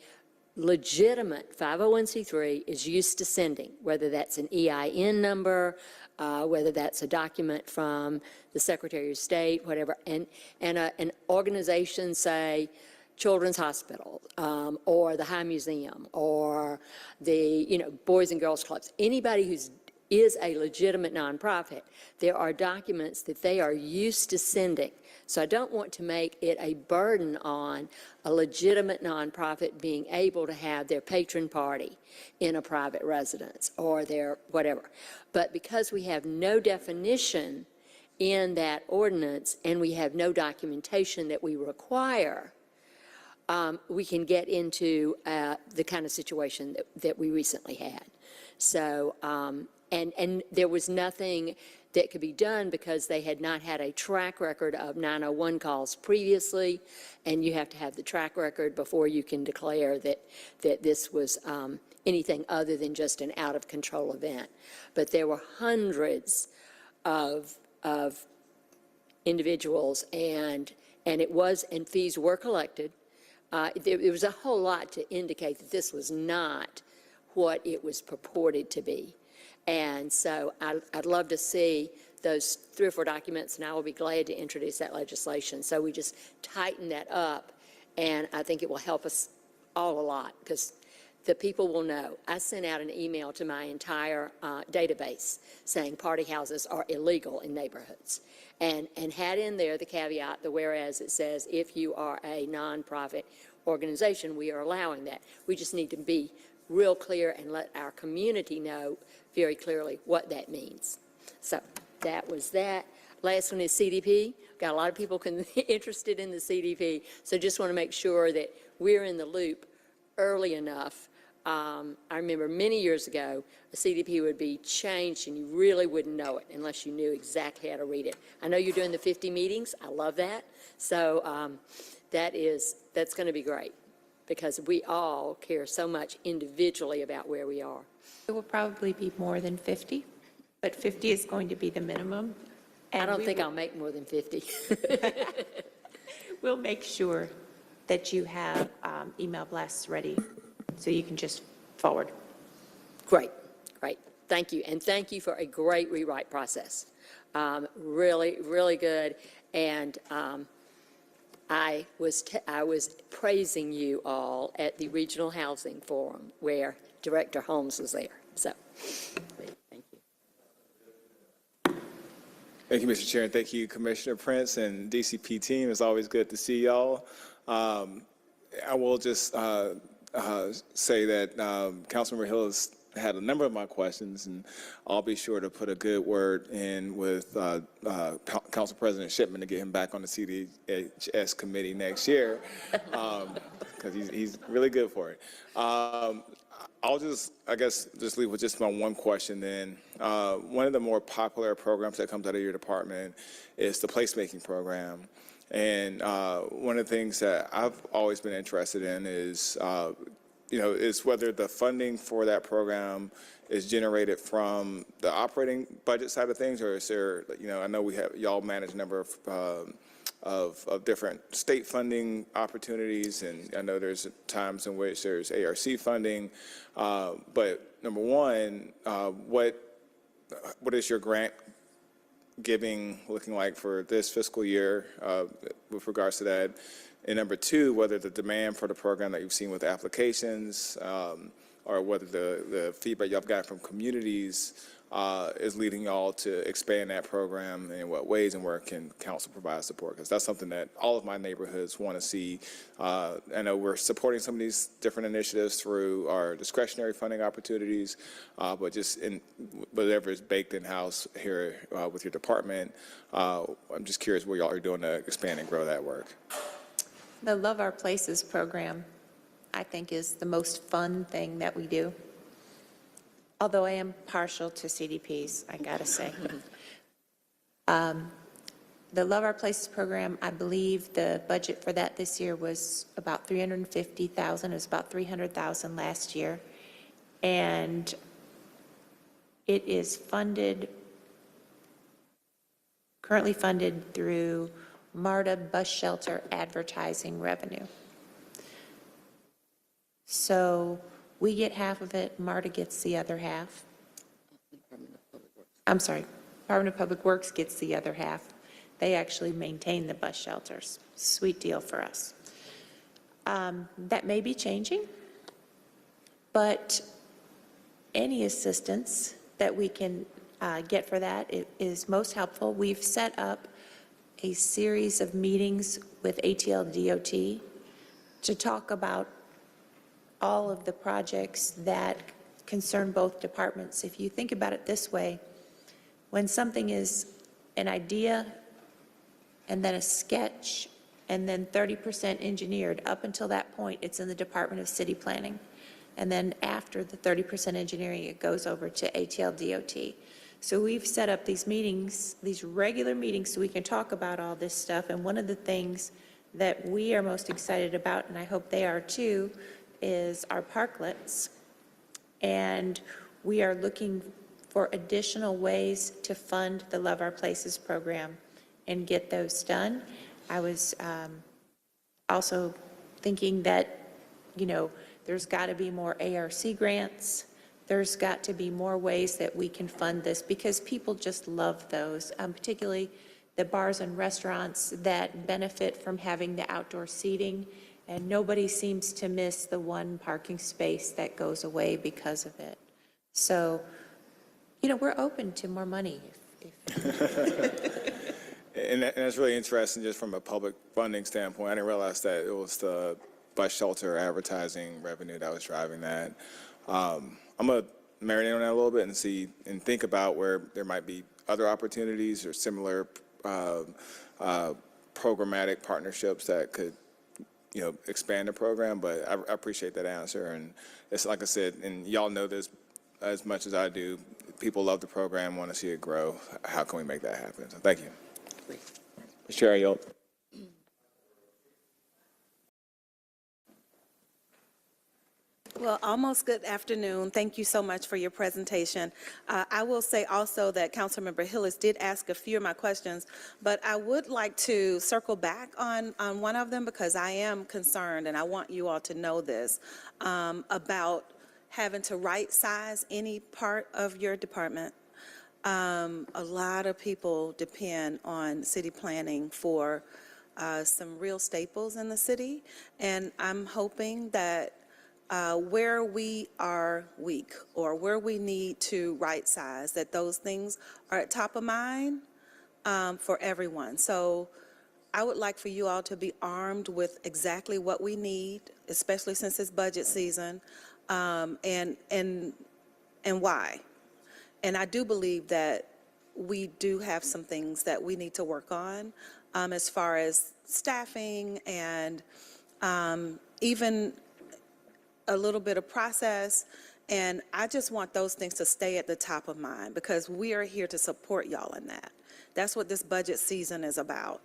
legitimate 501c3 is used to sending, whether that's an EIN number, whether that's a document from the Secretary of State, whatever, and an organization, say, Children's Hospital, or the High Museum, or the Boys and Girls Clubs, anybody who's is a legitimate nonprofit, there are documents that they are used to sending. So I don't want to make it a burden on a legitimate nonprofit being able to have their patron party in a private residence or their whatever. But because we have no definition in that ordinance and we have no documentation that we require, we can get into the kind of situation that we recently had. So, and there was nothing that could be done because they had not had a track record of 901 calls previously, and you have to have the track record before you can declare that this was anything other than just an out-of-control event. But there were hundreds of individuals, and fees were collected. There was a whole lot to indicate that this was not what it was purported to be. And so I'd love to see those 3 or 4 documents, and I will be glad to introduce that legislation. So we just tighten that up, and I think it will help us all a lot, because the people will know. I sent out an email to my entire database saying party houses are illegal in neighborhoods, and had in there the caveat, the whereas it says if you are a nonprofit organization, we are allowing that. We just need to be real clear and let our community know very clearly what that means. So that was that. Last one is CDP. Got a lot of people interested in the CDP, so just want to make sure that we're in the loop early enough. I remember many years ago, a CDP would be changed and you really wouldn't know it unless you knew exactly how to read it. I know you're doing the 50 meetings. I love that. So that's going to be great because we all care so much individually about where we are. It will probably be more than 50, but 50 is going to be the minimum. I And don't we think will- I'll make more than 50. We'll make sure that you have email blasts ready so you can just forward. Great, great. Thank you. And thank you for a great rewrite process. Really, really good. And I was praising you all at the Regional Housing Forum where Director Holmes was there. So, Thank you. Thank you, Mr. Chair, and thank you, Commissioner Prince and DCP team. It's always good to see y'all. I will just say that Councilmember Hill has had a number of my questions, and I'll be sure to put a good word in with Council President Shipman to get him back on the CDHS committee next year, because he's really good for it. I'll just, I guess, just leave with just my one question then. One of the more popular programs that comes out of your department is the placemaking program. And one of the things that I've always been interested in is, is whether the funding for that program is generated from the operating budget side of things, or is there, I know y'all manage a number of different state funding opportunities, and I know there's times in which there's ARC funding, but number one, what is your grant giving looking like for this fiscal year with regards to that? And number two, whether the demand for the program that you've seen with applications or whether the feedback y'all got from communities is leading y'all to expand that program, and in what ways, and where can council provide support? Because that's something that all of my neighborhoods want to see. I know we're supporting some of these different initiatives through our discretionary funding opportunities, but just in whatever is baked in-house here with your department, I'm just curious what y'all are doing to expand and grow that work. The Love Our Places program, I think, is the most fun thing that we do. Although I am partial to CDPs, I gotta say. The Love Our Places program, I believe the budget for that this year was about $350,000. It was about $300,000 last year. And it is currently funded through MARTA bus shelter advertising revenue. So we get half of it, MARTA gets the other half. I'm sorry, Department of Public Works gets the other half. They actually maintain the bus shelters. Sweet deal for us. That may be changing, but any assistance that we can get for that is most helpful. We've set up a series of meetings with ATL DOT to talk about all of the projects that concern both departments. If you think about it this way, when something is an idea and then a sketch and then 30% engineered, up until that point, it's in the Department of City Planning. And then after the 30% engineering, it goes over to ATL DOT. So we've set up these meetings, these regular meetings, so we can talk about all this stuff. And one of the things that we are most excited about, and I hope they are too, is our parklets. And we are looking for additional ways to fund the Love Our Places program and get those done. I was also thinking that, there's got to be more ARC grants. There's got to be more ways that we can fund this, because people just love those, particularly the bars and restaurants that benefit from having the outdoor seating. And nobody seems to miss the one parking space that goes away because of it. So, we're open to more money. And that's really interesting just from a public funding standpoint. I didn't realize that it was the bus shelter advertising revenue that was driving that. I'm going to marinate on that a little bit and see and think about where there might be other opportunities or similar programmatic partnerships that could, expand the program. But I appreciate that answer. And it's like I said, and y'all know this as much as I do, people love the program, want to see it grow. How can we make that happen? So thank you. Mr. Chair, I yield. Well, almost good afternoon. Thank you so much for your presentation. I will say also that Councilmember Hillis did ask a few of my questions, but I would like to circle back on one of them because I am concerned, and I want you all to know this, about having to right-size any part of your department. A lot of people depend on city planning for some real staples in the city, and I'm hoping that where we are weak or where we need to right-size, that those things are at top of mind for everyone. So I would like for you all to be armed with exactly what we need, especially since it's budget season, and why. And I do believe that we do have some things that we need to work on as far as staffing and even a little bit of process, and I just want those things to stay at the top of mind because we are here to support y'all in that. That's what this budget season is about.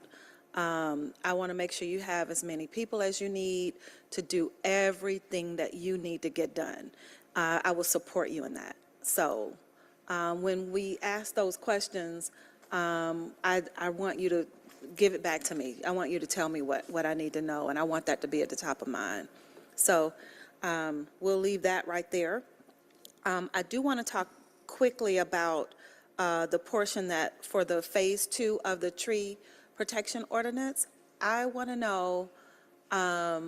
I want to make sure you have as many people as you need to do everything that you need to get done. I will support you in that. So when we ask those questions, I want you to give it back to me. I want you to tell me what I need to know, and I want that to be at the top of mind. So we'll leave that right there. I do want to talk quickly about the portion that for the phase 2 of the tree protection ordinance. I want to know how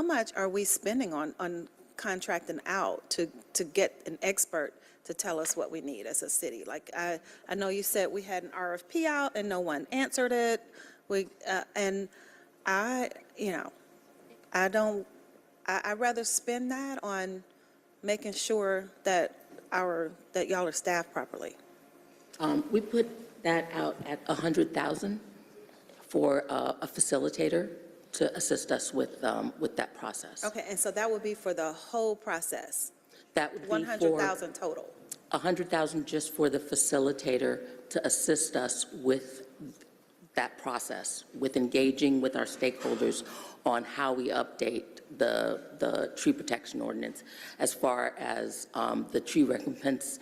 much are we spending on contracting out to get an expert to tell us what we need as a city. Like I know you said we had an RFP out and no one answered it. I'd rather spend that on making sure that y'all are staffed properly. We put that out at $100,000 for a facilitator to assist us with that process. Okay, and so that would be for the whole process? That would be for 100,000 total? 100,000 just for the facilitator to assist us with that process, with engaging with our stakeholders on how we update the tree protection ordinance as far as the tree recompense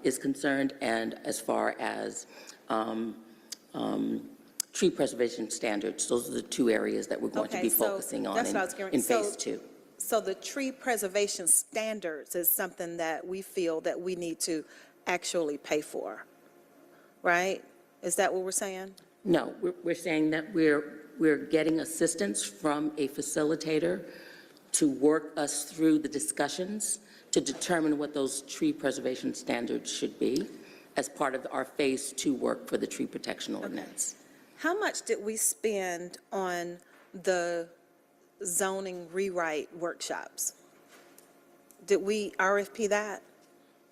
is concerned, and as far as tree preservation standards. Those are the two areas that we're going to be focusing on in phase 2. So the tree preservation standards is something that we feel that we need to actually pay for, right? Is that what we're saying? No, we're saying that we're getting assistance from a facilitator to work us through the discussions to determine what those tree preservation standards should be as part of our phase 2 work for the tree protection ordinance. How much did we spend on the zoning rewrite workshops? Did we RFP that?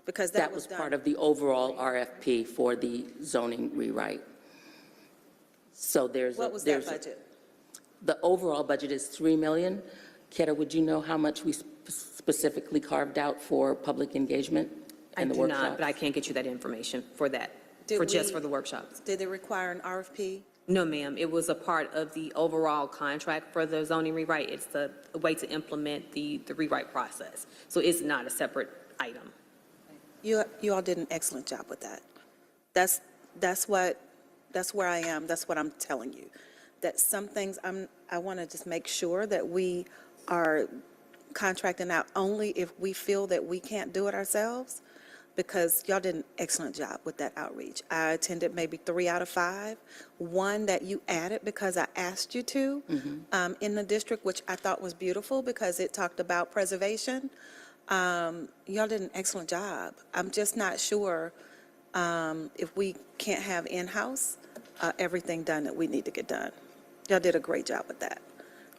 Because that was done. Part of the overall RFP for the zoning rewrite. So what was that budget? The overall budget is $3 million. Keta, would you know how much we specifically carved out for public engagement in the workshop? I do not, but I can't get you that information for that, just for the workshops. Did it require an RFP? No, ma'am. It was a part of the overall contract for the zoning rewrite. It's a way to implement the rewrite process. So it's not a separate item. You all did an excellent job with that. That's where I am. That's what I'm telling you. That some things I want to just make sure that we are contracting out only if we feel that we can't do it ourselves, because y'all did an excellent job with that outreach. I attended maybe 3 out of 5. One that you added because I asked you to in the district, which I thought was beautiful because it talked about preservation. Y'all did an excellent job. I'm just not sure if we can't have in-house everything done that we need to get done. Y'all did a great job with that.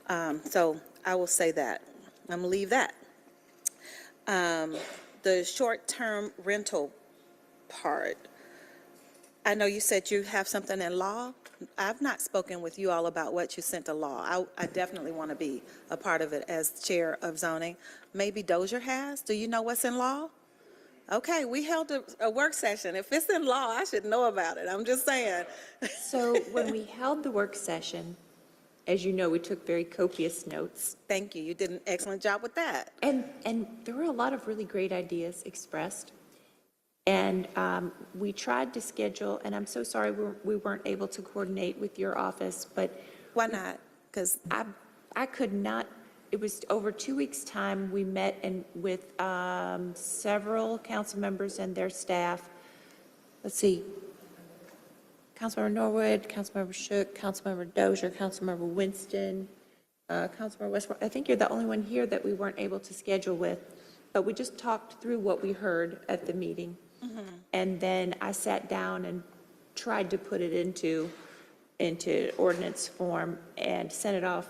So I will say that. I'm going to leave that. The short-term rental part, I know you said you have something in law. I've not spoken with you all about what you sent to law. I definitely want to be a part of it as chair of zoning. Maybe Dozier has. Do you know what's in law? Okay, we held a work session. If it's in law, I should know about it. I'm just saying. So when we held the work session, as you know, we took very copious notes. Thank you. You did an excellent job with that. And there were a lot of really great ideas expressed. And we tried to schedule, and I'm so sorry we weren't able to coordinate with your office, but Why not? Because I could not, it was over 2 weeks' time, we met with several council members and their staff. Let's see, Councilmember Norwood, Councilmember Shook, Councilmember Dozier, Councilmember Winston, Councilmember Westbrook. I think you're the only one here that we weren't able to schedule with, but we just talked through what we heard at the meeting. And then I sat down and tried to put it into ordinance form and sent it off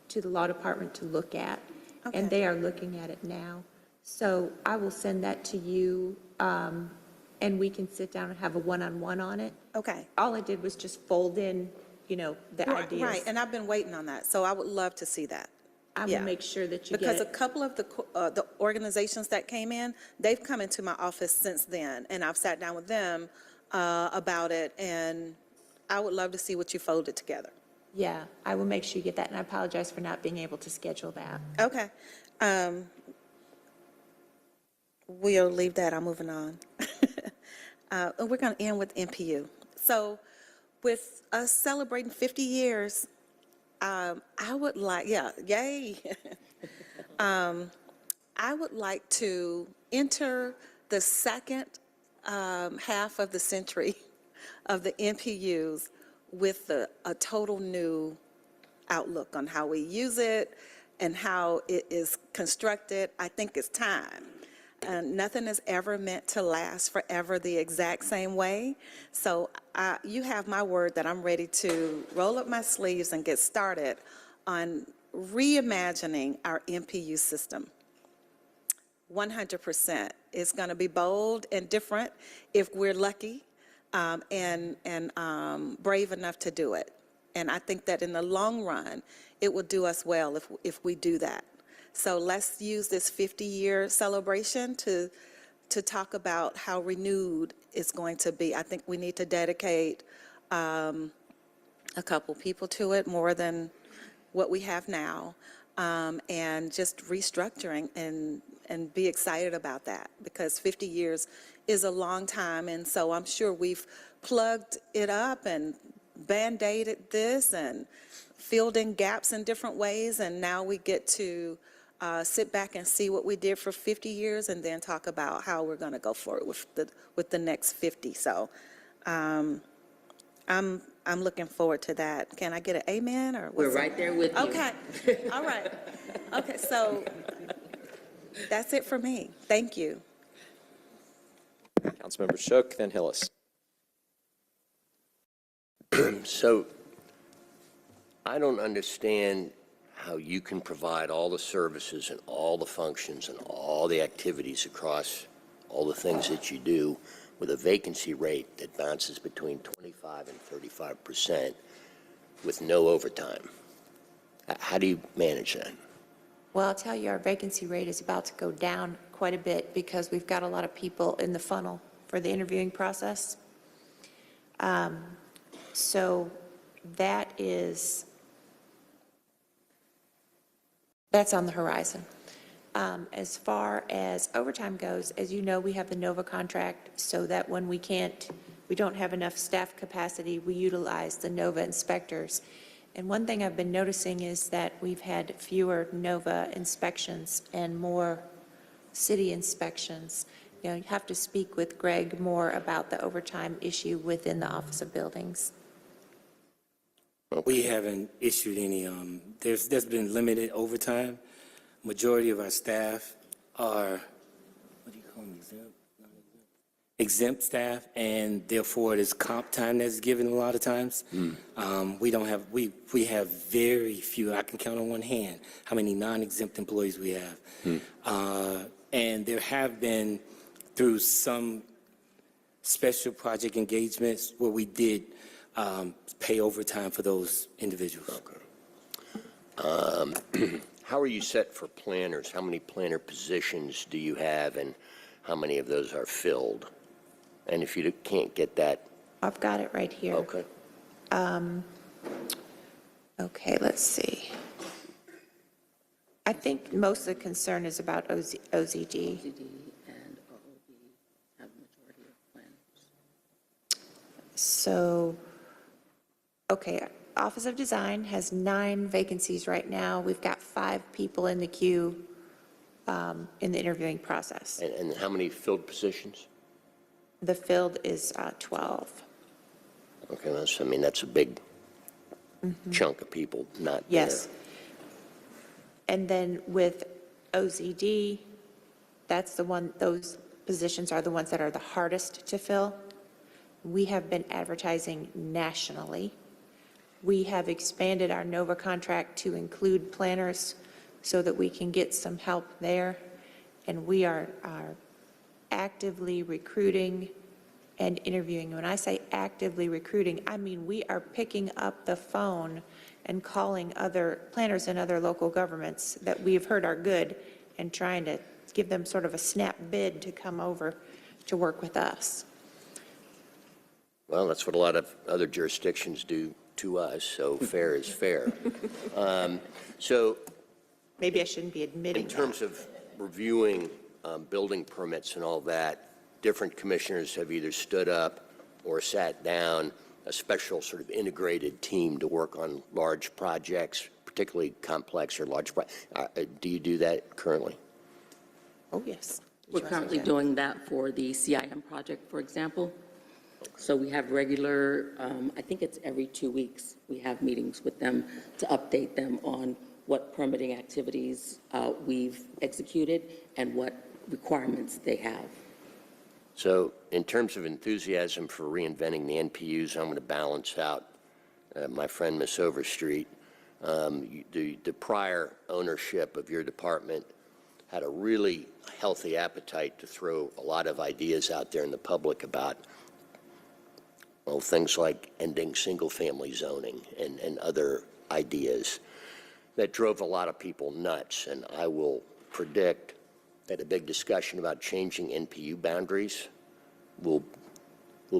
to the law department to look at. Okay. And they are looking at it now. So I will send that to you, and we can sit down and have a one-on-one on it. Okay. All I did was just fold in, the ideas. Right, and I've been waiting on that, so I would love to see that. I Yeah. will make sure that you Because get a it. couple of the organizations that came in, they've come into my office since then, and I've sat down with them about it, and I would love to see what you folded together. Yeah, I will make sure you get that, and I apologize for not being able to schedule that. Okay. We'll leave that, I'm moving on. And we're going to end with NPU. So with us celebrating 50 years, I would like, yay. I would like to enter the second half of the century of the NPUs with a total new outlook on how we use it and how it is constructed. I think it's time. Nothing is ever meant to last forever the exact same way. So you have my word that I'm ready to roll up my sleeves and get started on reimagining our NPU system. 100%. It's going to be bold and different if we're lucky and brave enough to do it. And I think that in the long run, it will do us well if we do that. So let's use this 50-year celebration to talk about how renewed it's going to be. I think we need to dedicate a couple people to it, more than what we have now, and just restructuring and be excited about that, because 50 years is a long time, and so I'm sure we've plugged it up and Band-Aided this and filled in gaps in different ways, and now we get to sit back and see what we did for 50 years and then talk about how we're going to go forward with the next 50. So I'm looking forward to that. Can I get an amen? Or We're right there with you. Okay, all right. Okay, so that's it for me. Thank you. Councilmember Shook, then Hillis. So I don't understand how you can provide all the services and all the functions and all the activities across all the things that you do with a vacancy rate that bounces between 25 and 35% with no overtime. How do you manage that? Well, I'll tell you, our vacancy rate is about to go down quite a bit because we've got a lot of people in the funnel for the interviewing process. So that's on the horizon. As far as overtime goes, as you know, we have the NOVA contract so that when we don't have enough staff capacity, we utilize the NOVA inspectors. And one thing I've been noticing is that we've had fewer NOVA inspections and more city inspections. You have to speak with Greg more about the overtime issue within the Office of Buildings. We haven't issued any, there's been limited overtime. Majority of our staff are, what do you call them, exempt? Non-exempt? exempt staff, and therefore it is comp time that's given a lot of times. We don't have, we have very few, I can count on one hand how many non-exempt employees we have. And there have been, through some special project engagements, where we did pay overtime for those individuals. How are you set for planners? How many planner positions do you have, and how many of those are filled? And if you can't get that, I've got it right here. okay. Okay, let's see. I think most of the concern is about OZD. OCD and OOB have majority of planners. So, okay, Office of Design has 9 vacancies right now. We've got 5 people in the queue in the interviewing process. And how many filled positions? The filled is 12. Okay, that's, I mean, that's a big chunk of people not there. Yes. And then with OZD, that's the one, those positions are the ones that are the hardest to fill. We have been advertising nationally. We have expanded our NOVA contract to include planners so that we can get some help there. And we are actively recruiting and interviewing. When I say actively recruiting, I mean we are picking up the phone and calling other planners in other local governments that we've heard are good and trying to give them sort of a snap bid to come over to work with us. Well, that's what a lot of other jurisdictions do to us, so fair is fair. So Maybe I shouldn't be admitting in that. terms of reviewing building permits and all that, different commissioners have either stood up or sat down a special sort of integrated team to work on large projects, particularly complex or large projects. Do you do that currently? Oh, yes. We're currently doing that for the CIM project, for example. So we have regular, I think it's every 2 weeks, we have meetings with them to update them on what permitting activities we've executed and what requirements they have. So in terms of enthusiasm for reinventing the NPUs, I'm going to balance out my friend Ms. Overstreet. The prior ownership of your department had a really healthy appetite to throw a lot of ideas out there in the public about, well, things like ending single-family zoning and other ideas that drove a lot of people nuts. And I will predict that a big discussion about changing NPU boundaries will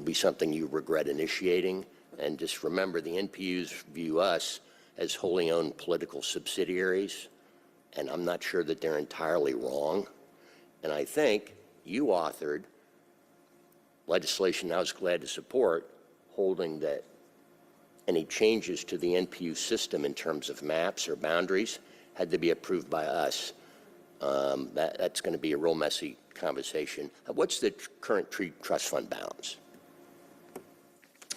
be something you regret initiating. And just remember, the NPUs view us as wholly owned political subsidiaries, and I'm not sure that they're entirely wrong. And I think you authored legislation I was glad to support, holding that any changes to the NPU system in terms of maps or boundaries had to be approved by us. That's going to be a real messy conversation. What's the current tree trust fund balance?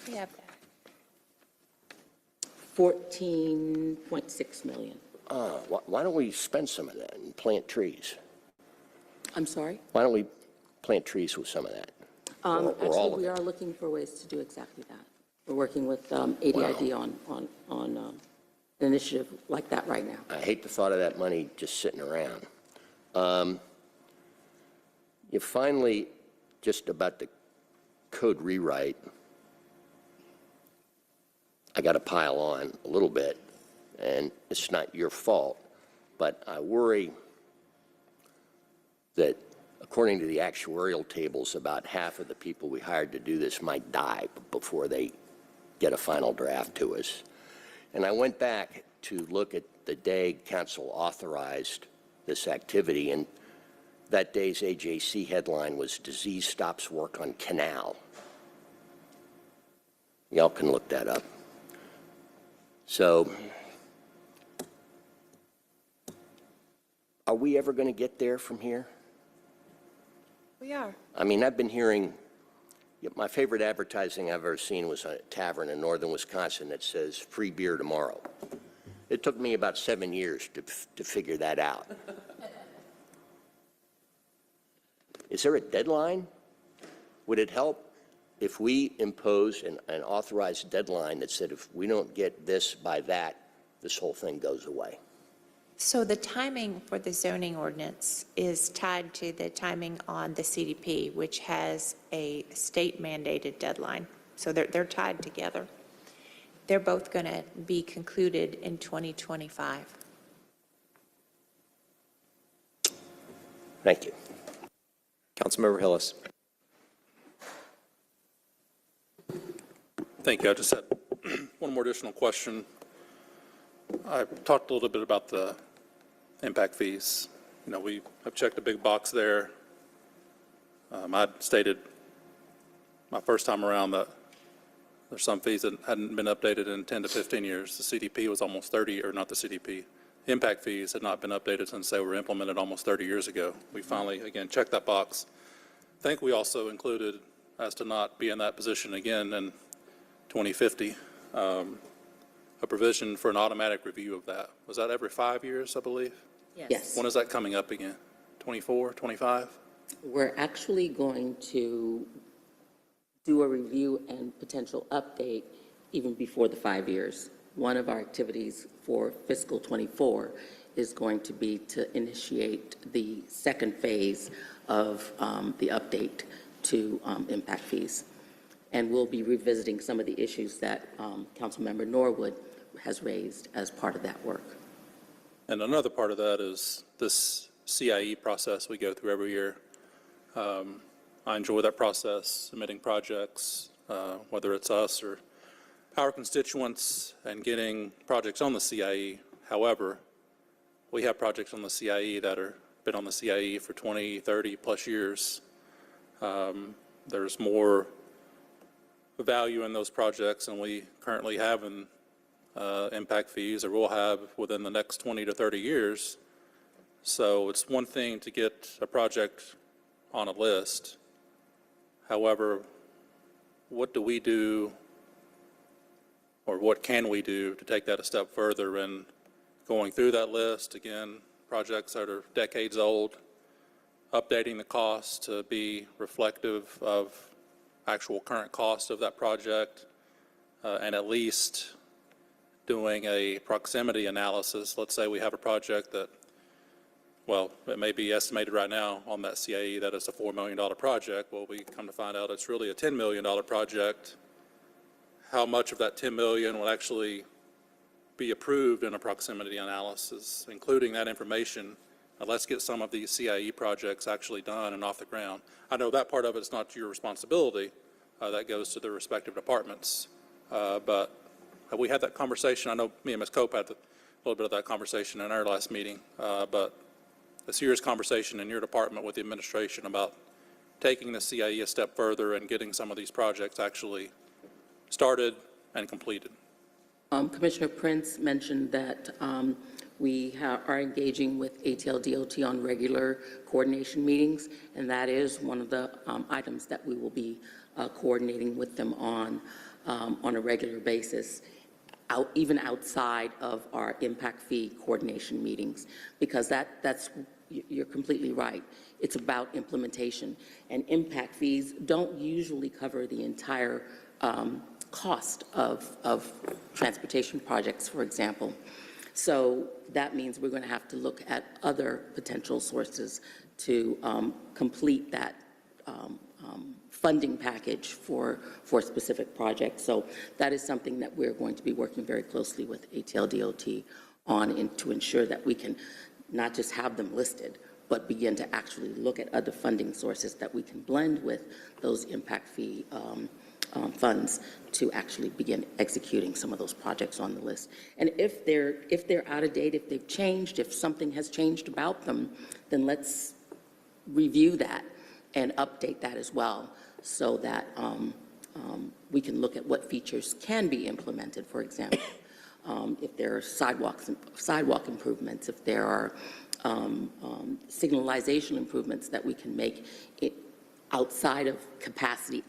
We have that. 14.6 million. Why don't we spend some of that and plant trees? I'm sorry? Why don't we plant trees with some of that? Or all Actually, of we it? are looking for ways to do exactly that. We're working with ADID on an initiative like that right now. I hate the thought of that money just sitting around. You finally, just about the code rewrite, I got to pile on a little bit, and it's not your fault, but I worry that according to the actuarial tables, about half of the people we hired to do this might die before they get a final draft to us. And I went back to look at the day council authorized this activity, and that day's AJC headline was "Disease Stops Work on Canal." Y'all can look that up. So, are we ever going to get there from here? We are. I mean, I've been hearing, my favorite advertising I've ever seen was a tavern in northern Wisconsin that says "free beer tomorrow." It took me about 7 years to figure that out. Is there a deadline? would it help if we imposed an authorized deadline that said if we don't get this by that, this whole thing goes away? So the timing for the zoning ordinance is tied to the timing on the CDP, which has a state mandated deadline. So they're tied together. They're both going to be concluded in 2025. Thank you. Councilmember Hillis. Thank you. I just had one more additional question. I talked a little bit about the impact fees. You know, we have checked a big box there. I stated my first time around that there's some fees that hadn't been updated in 10 to 15 years. The CDP was almost 30, or not the CDP. Impact fees had not been updated since they were implemented almost 30 years ago. We finally, again, checked that box. I think we also included, as to not be in that position again in 2050, a provision for an automatic review of that. Was that every 5 years, I believe? Yes. When is that coming up again? 24, 25? We're actually going to do a review and potential update even before the 5 years. One of our activities for fiscal '24 is going to be to initiate the second phase of the update to impact fees. And we'll be revisiting some of the issues that Councilmember Norwood has raised as part of that work. And another part of that is this CIE process we go through every year. I enjoy that process, submitting projects, whether it's us or our constituents, and getting projects on the CIE. However, we have projects on the CIE that are been on the CIE for 20, 30 plus years. There's more value in those projects than we currently have in impact fees, or will have within the next 20 to 30 years. So it's one thing to get a project on a list. However, what do we do, or what can we do to take that a step further in going through that list? Again, projects that are decades old, updating the cost to be reflective of actual current cost of that project, and at least doing a proximity analysis. Let's say we have a project that, well, it may be estimated right now on that CIE that it's a $4 million project. Well, we come to find out it's really a $10 million project. How much of that $10 million will actually be approved in a proximity analysis, including that information? Let's get some of these CIE projects actually done and off the ground. I know that part of it's not your responsibility. That goes to the respective departments. But have we had that conversation? I know me and Ms. Cope had a little bit of that conversation in our last meeting, but a serious conversation in your department with the administration about taking the CIE a step further and getting some of these projects actually started and completed. Commissioner Prince mentioned that we are engaging with ATL DOT on regular coordination meetings, and that is one of the items that we will be coordinating with them on a regular basis, even outside of our impact fee coordination meetings, because you're completely right. It's about implementation, and impact fees don't usually cover the entire cost of transportation projects, for example. So that means we're going to have to look at other potential sources to complete that funding package for specific projects. So that is something that we're going to be working very closely with ATL DOT on, to ensure that we can not just have them listed, but begin to actually look at other funding sources that we can blend with those impact fee funds to actually begin executing some of those projects on the list. And if they're out of date, if they've changed, if something has changed about them, then let's review that and update that as well, so that we can look at what features can be implemented. For example, if there are sidewalk improvements, if there are signalization improvements that we can make outside of capacity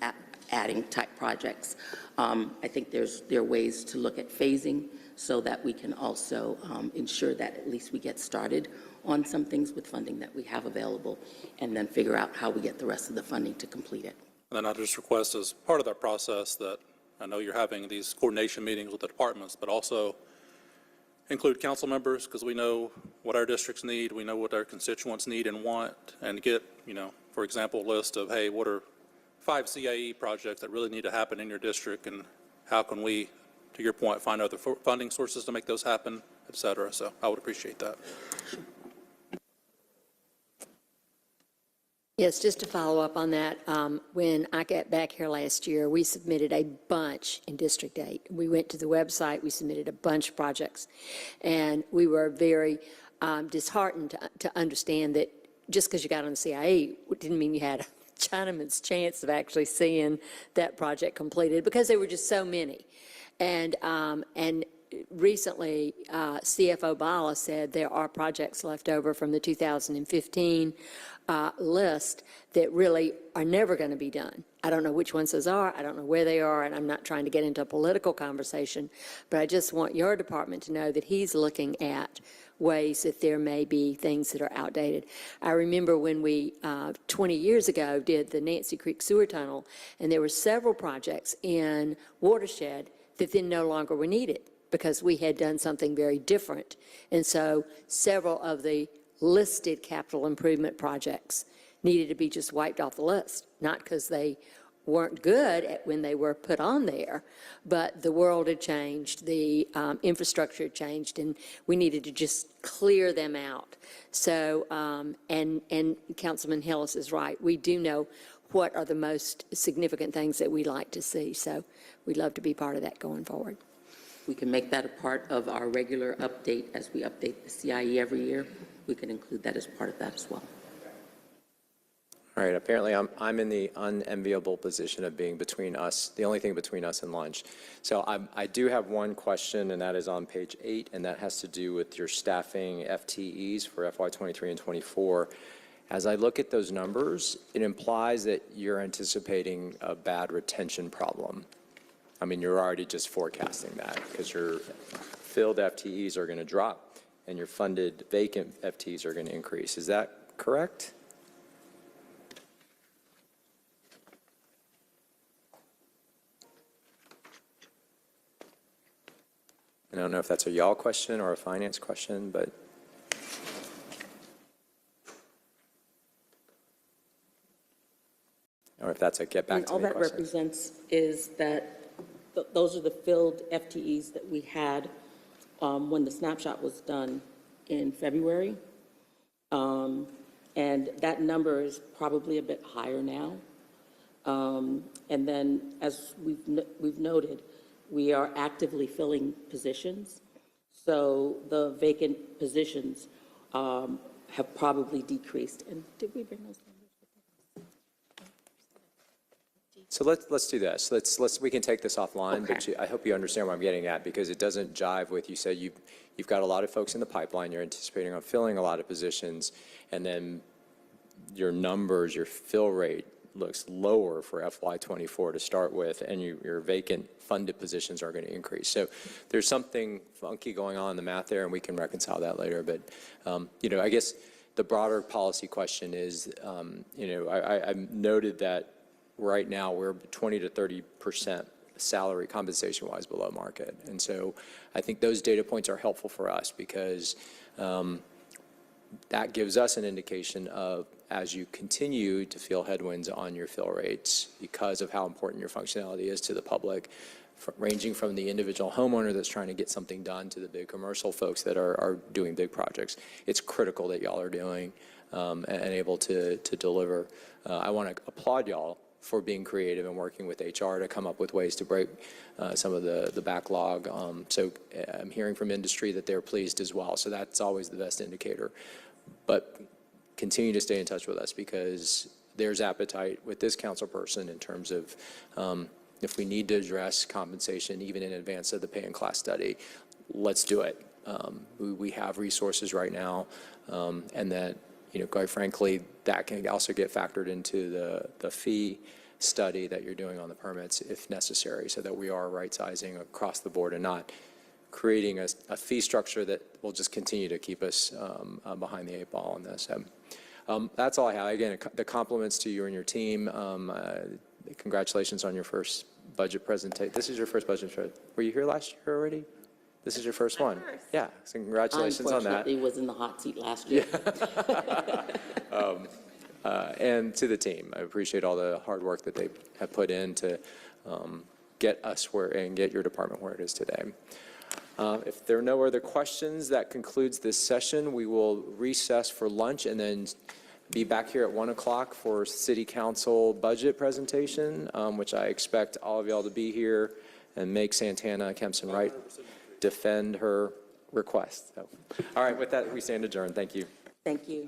adding type projects. I think there are ways to look at phasing so that we can also ensure that at least we get started on some things with funding that we have available, and then figure out how we get the rest of the funding to complete it. And then I just request as part of that process that I know you're having these coordination meetings with the departments, but also include council members, because we know what our districts need, we know what our constituents need and want, and get, for example, a list of, hey, what are 5 CIE projects that really need to happen in your district, and how can we, to your point, find other funding sources to make those happen, et cetera. So I would appreciate that. Yes, just to follow up on that, when I got back here last year, we submitted a bunch in District 8. We went to the website, we submitted a bunch of projects, and we were very disheartened to understand that just because you got on the CIE didn't mean you had a Chinaman's chance of actually seeing that project completed, because there were just so many. And recently, CFO Bala said there are projects left over from the 2015 list that really are never going to be done. I don't know which ones those are, I don't know where they are, and I'm not trying to get into a political conversation, but I just want your department to know that he's looking at ways that there may be things that are outdated. I remember when we, 20 years ago, did the Nancy Creek Sewer Tunnel, and there were several projects in Watershed that then no longer were needed because we had done something very different. And so several of the listed capital improvement projects needed to be just wiped off the list, not because they weren't good when they were put on there, but the world had changed, the infrastructure had changed, and we needed to just clear them out. So, and Councilman Hillis is right. We do know what are the most significant things that we'd like to see. So we'd love to be part of that going forward. We can make that a part of our regular update as we update the CIE every year. We can include that as part of that as well. All right, apparently I'm in the unenviable position of being between us, the only thing between us and lunch. So I do have one question, and that is on page 8, and that has to do with your staffing FTEs for FY23 and 24. As I look at those numbers, it implies that you're anticipating a bad retention problem. I mean, you're already just forecasting that because your filled FTEs are going to drop and your funded vacant FTEs are going to increase. Is that correct? I don't know if that's a y'all question or a finance question, but. Or if that's a get back to me all that question. represents is that those are the filled FTEs that we had when the snapshot was done in February. And that number is probably a bit higher now. And then, as we've noted, we are actively filling positions. So the vacant positions have probably decreased. And did we bring those numbers? So let's do this. We can take this offline, Okay. but I hope you understand what I'm getting at, because it doesn't jive with, you said you've got a lot of folks in the pipeline, you're anticipating on filling a lot of positions, and then your numbers, your fill rate looks lower for FY24 to start with, and your vacant funded positions are going to increase. So there's something funky going on in the math there, and we can reconcile that later. But, I guess the broader policy question is, I've noted that right now we're 20 to 30% salary compensation-wise below market. And so I think those data points are helpful for us because that gives us an indication of, as you continue to feel headwinds on your fill rates because of how important your functionality is to the public, ranging from the individual homeowner that's trying to get something done to the big commercial folks that are doing big projects. It's critical that y'all are doing and able to deliver. I want to applaud y'all for being creative and working with HR to come up with ways to break some of the backlog. So I'm hearing from industry that they're pleased as well. So that's always the best indicator. But continue to stay in touch with us because there's appetite with this council person in terms of if we need to address compensation even in advance of the pay and class study, let's do it. We have resources right now, and that, quite frankly, that can also get factored into the fee study that you're doing on the permits if necessary, so that we are right-sizing across the board and not creating a fee structure that will just continue to keep us behind the 8 ball on this. That's all I have. Again, the compliments to you and your team. Congratulations on your first budget presentation. This is your first budget. Were you here last year already? This is your first one? Yeah, so congratulations on that. Unfortunately, was in the hot seat last year. And to the team, I appreciate all the hard work that they have put in to get us where and get your department where it is today. If there are no other questions, that concludes this session. We will recess for lunch and then be back here at 1 o'clock for City Council budget presentation, which I expect all of y'all to be here and make Santana Kempson Wright defend her request. So, all right, with that, we stand adjourned. Thank you. Thank you.